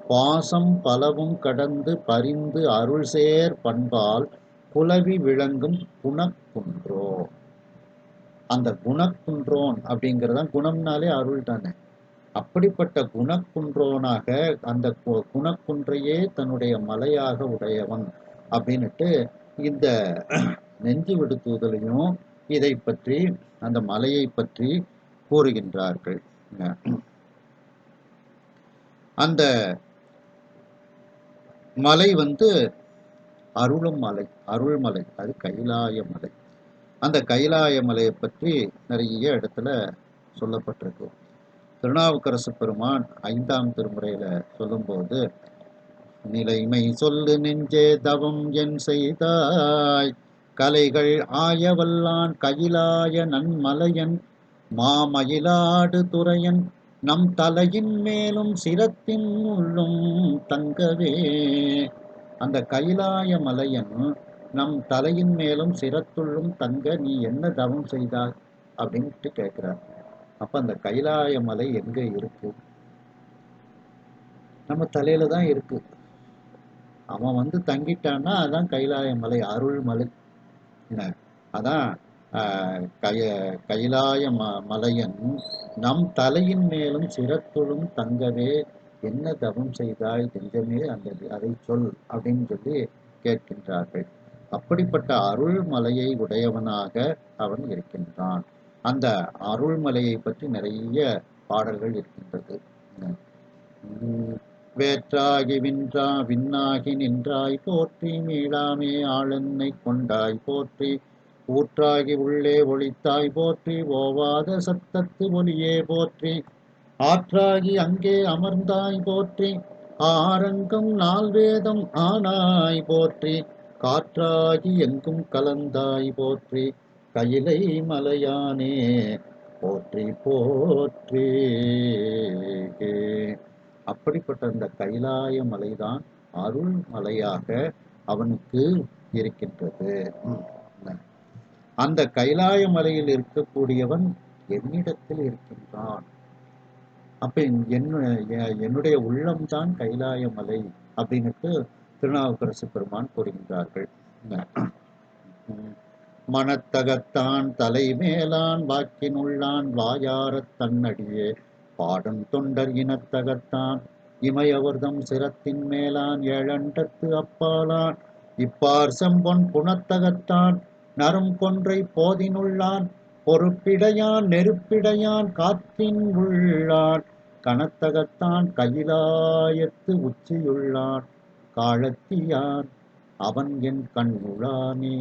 பாசம் பலவும் கடந்து பரிந்து அருள்சேர் பண்பால் குலவி விளங்கும் குணக்குன்றோ. அந்த குணக்குன்றோன் அப்படிங்கிறதான், குணம்னாலே அருள் தானே. அப்படிப்பட்ட குணக்குன்றோனாக அந்த குணக்குன்றையே தன்னுடைய மலையாக உடையவன் அப்படின்னுட்டு இந்த நெஞ்சு விடுத்துதலையும் இதை பற்றி, அந்த மலையை பற்றி கூறுகின்றார்கள். அந்த மலை அருளும் மலை, அருள்மலை, அது கைலாய மலை. அந்த கைலாய மலையை பற்றி நிறைய இடத்துல சொல்லப்பட்டிருக்கு. திருநாவுக்கரசு பெருமான் 5ஆம் திருமுறையில சொல்லும்போது, நிலைமை சொல்லு நெஞ்சே தவம் என் செய்தாய் கலைகள் ஆயவல்லான் கையிலாய நன்மலையன் மாமயிலாடு துறையன் நம் தலையின் மேலும் சிரத்தின் உள்ளும் தங்கவே. அந்த கைலாய மலையன் நம் தலையின் மேலும் சிரத்துள்ளும் தங்க நீ என்ன தவம் செய்தாய் அப்படின்ட்டு கேட்கிறார். அப்ப அந்த கைலாய மலை எங்க இருக்கு? நம்ம தலையில தான் இருக்கு. அவன் தங்கிட்டான்னா அதான் கைலாய மலை, அருள் மலை. அதான் கைலாய மலையன் நம் தலையின் மேலும் சிரத்துளும் தங்கவே என்ன தவம் செய்தாய் நெஞ்சமே, அதை சொல் அப்படின்னு சொல்லி கேட்கின்றார்கள். அப்படிப்பட்ட அருள் மலையை உடையவனாக அவன் இருக்கின்றான். அந்த அருள்மலையை பற்றி நிறைய பாடல்கள் இருக்கின்றது. வேற்றாகி விண்ணாகி நின்றாய் போற்றி, மீளாமே ஆளென்னை கொண்டாய் போற்றி, ஊற்றாகி உள்ளே ஒளித்தாய் போற்றி, ஓவாத சத்தத்து ஒளியே போற்றி, ஆற்றாகி அங்கே அமர்ந்தாய் போற்றி, ஆரங்கம் நால்வேதம் ஆனாய் போற்றி, காற்றாகி எங்கும் கலந்தாய் போற்றி, கையிலை மலையானே போற்றி போற்றி. அப்படிப்பட்ட அந்த கைலாய மலைதான் அருள் மலையாக அவனுக்கு இருக்கின்றது. அந்த கைலாய மலையில் இருக்கக்கூடியவன் என்னிடத்தில் இருக்கின்றான். அப்ப என்னுடைய உள்ளம்தான் கைலாய மலை அப்படின்னுட்டு திருநாவுக்கரசு பெருமான் கூறுகின்றார்கள். மனத்தகத்தான் தலைமேலான் வாக்கினுள்ளான் வாயாரத் தன்னடியே பாடும் தொண்டர் இனத்தகத்தான் இமையவர்தம் சிரத்தின் மேலான் ஏழண்டத்து அப்பாலான் இப்பார் செம்பொன் புனத்தகத்தான் நரும் கொன்றை போதினுள்ளான் பொறுப்பிடையான் நெருப்பிடையான் காற்றின் உள்ளான் கனத்தகத்தான் கையிலாயத்து உச்சியுள்ளான் காலத்தியான் அவன் என் கண்ணுளானே.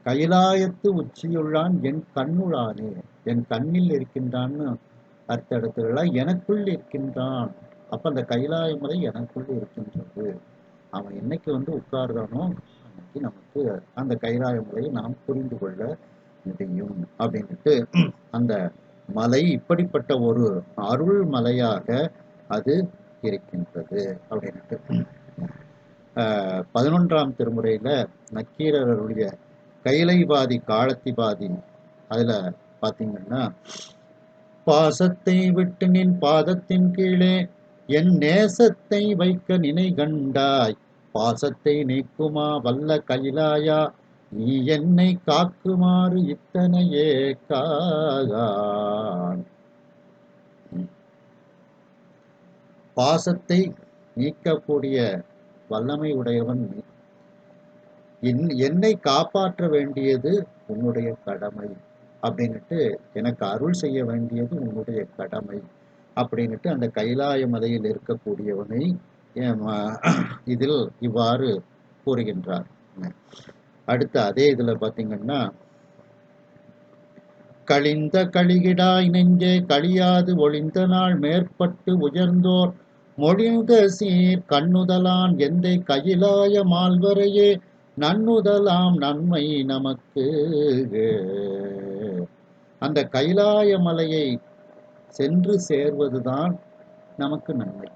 கைலாயத்து உச்சியுள்ளான் என் கண்ணுளானே, என் கண்ணில் இருக்கின்றான்னு அடுத்த இடத்துல எனக்குள் இருக்கின்றான். அப்ப அந்த கைலாய மலை எனக்குள் இருக்கின்றது. அவன் என்னைக்கு உட்கார்றானோ அன்னைக்கு நமக்கு அந்த கைலாய மலையை நாம் புரிந்து கொள்ள முடியும் அப்படின்ட்டு அந்த மலை இப்படிப்பட்ட ஒரு அருள் மலையாக அது இருக்கின்றது அப்படின்ட்டு 11ஆம் திருமுறையில நக்கீரருடைய கைலை பாதி காலத்தி பாதி அதுல பாத்தீங்கன்னா, பாசத்தை விட்டு நின் பாதத்தின் கீழே என் நேசத்தை வைக்க நினை கண்டாய், பாசத்தை நீக்குமா வல்ல கைலாயா நீ என்னை காக்குமாறு இத்தனையே காகான். பாசத்தை நீக்கக்கூடிய வல்லமை உடையவன், என்னை காப்பாற்ற வேண்டியது உன்னுடைய கடமை அப்படின்னுட்டு, எனக்கு அருள் செய்ய வேண்டியது உன்னுடைய கடமை அப்படின்னுட்டு அந்த கைலாய மலையில் இருக்கக்கூடியவனை இதில் இவ்வாறு கூறுகின்றார். அடுத்த அதே இதுல பாத்தீங்கன்னா, கழிந்த கழிகிடாய் நெஞ்சே கழியாது ஒளிந்த நாள் மேற்பட்டு உயர்ந்தோர் மொழிந்த சீர் கண்ணுதலான் எந்தை கையிலாய மால்வரையே நன்னுதலாம் நன்மை நமக்கு. அந்த கைலாய மலையை சென்று சேர்வதுதான் நமக்கு நன்மை.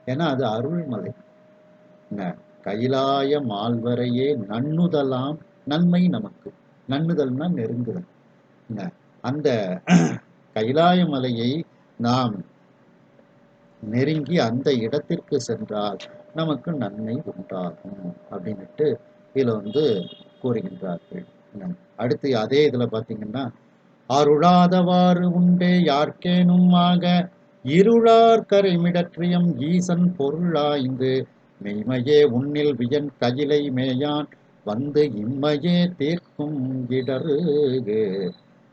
ஏன்னா அது அருள்மலை. கைலாய மால்வரையே நன்னுதலாம் நன்மை நமக்கு. நன்னுதல்னா நெருங்குதல். அந்த கைலாய மலையை நாம் நெருங்கி அந்த இடத்திற்கு சென்றால் நமக்கு நன்மை உண்டாகும் அப்படின்னுட்டு இதுல கூறுகின்றார்கள். அடுத்து அதே இதுல பாத்தீங்கன்னா, அருளாதவாறு உண்டே யார்க்கேனும் ஆக இருளார் கரைமிடற்றியம் ஈசன் பொருளாய்ந்து மெய்மையே உன்னில் வியன் கயிலை மேயான் வந்து இம்மையே தீர்க்கும் இடருகு.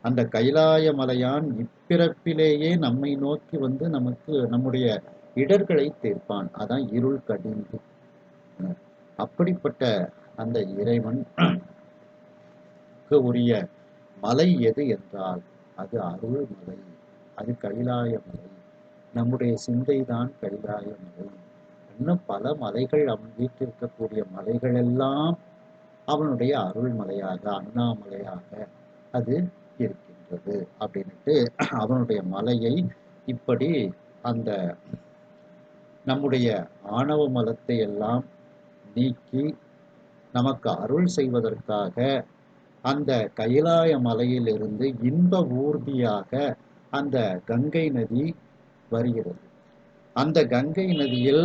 அந்த கைலாய மலையான் இப்பிறப்பிலேயே நம்மை நோக்கி வந்து நமக்கு நம்முடைய இடர்களை தீர்ப்பான். அதான் இருள் கடிந்து. அப்படிப்பட்ட அந்த இறைவன் உரிய மலை எது என்றால் அது அருள் மலை, அது கைலாய மலை. நம்முடைய சிந்தைதான் கைலாய மலை. இன்னும் பல மலைகள் அவன் வீட்டிருக்கக்கூடிய மலைகள் எல்லாம் அவனுடைய அருள்மலையாக அண்ணாமலையாக அது இருக்கின்றது அப்படின்ட்டு அவனுடைய மலையை இப்படி அந்த நம்முடைய ஆணவ மலத்தை எல்லாம் நீக்கி நமக்கு அருள் செய்வதற்காக அந்த கைலாய மலையிலிருந்து இன்ப ஊர்தியாக அந்த கங்கை நதி வருகிறது. அந்த கங்கை நதியில்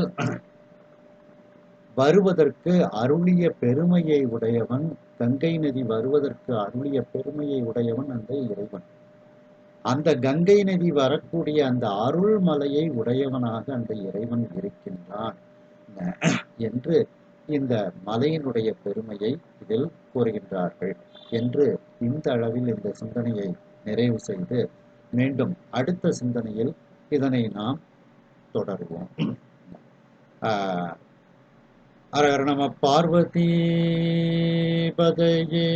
வருவதற்கு அருளிய பெருமையை உடையவன், கங்கை நதி வருவதற்கு அருளிய பெருமையை உடையவன் அந்த இறைவன். அந்த கங்கை நதி வரக்கூடிய அந்த அருள் மலையை உடையவனாக அந்த இறைவன் இருக்கின்றான் என்று இந்த மலையினுடைய பெருமையை இதில் கூறுகின்றார்கள் என்று இந்த அளவில் இந்த சிந்தனையை நிறைவு செய்து மீண்டும் அடுத்த சிந்தனையில் இதனை நாம் தொடருவோம். ஹரஹர நம பார்வதி பதையே,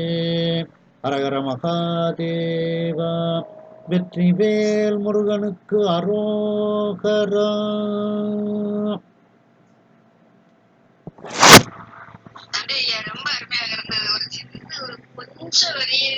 ஹரஹர மகாதேவா, வெற்றிவேல் முருகனுக்கு அரோகரா.
ரொம்ப அருமையாக இருந்தது. ஒரு சின்ன ஒரு கொஞ்சம் வரியை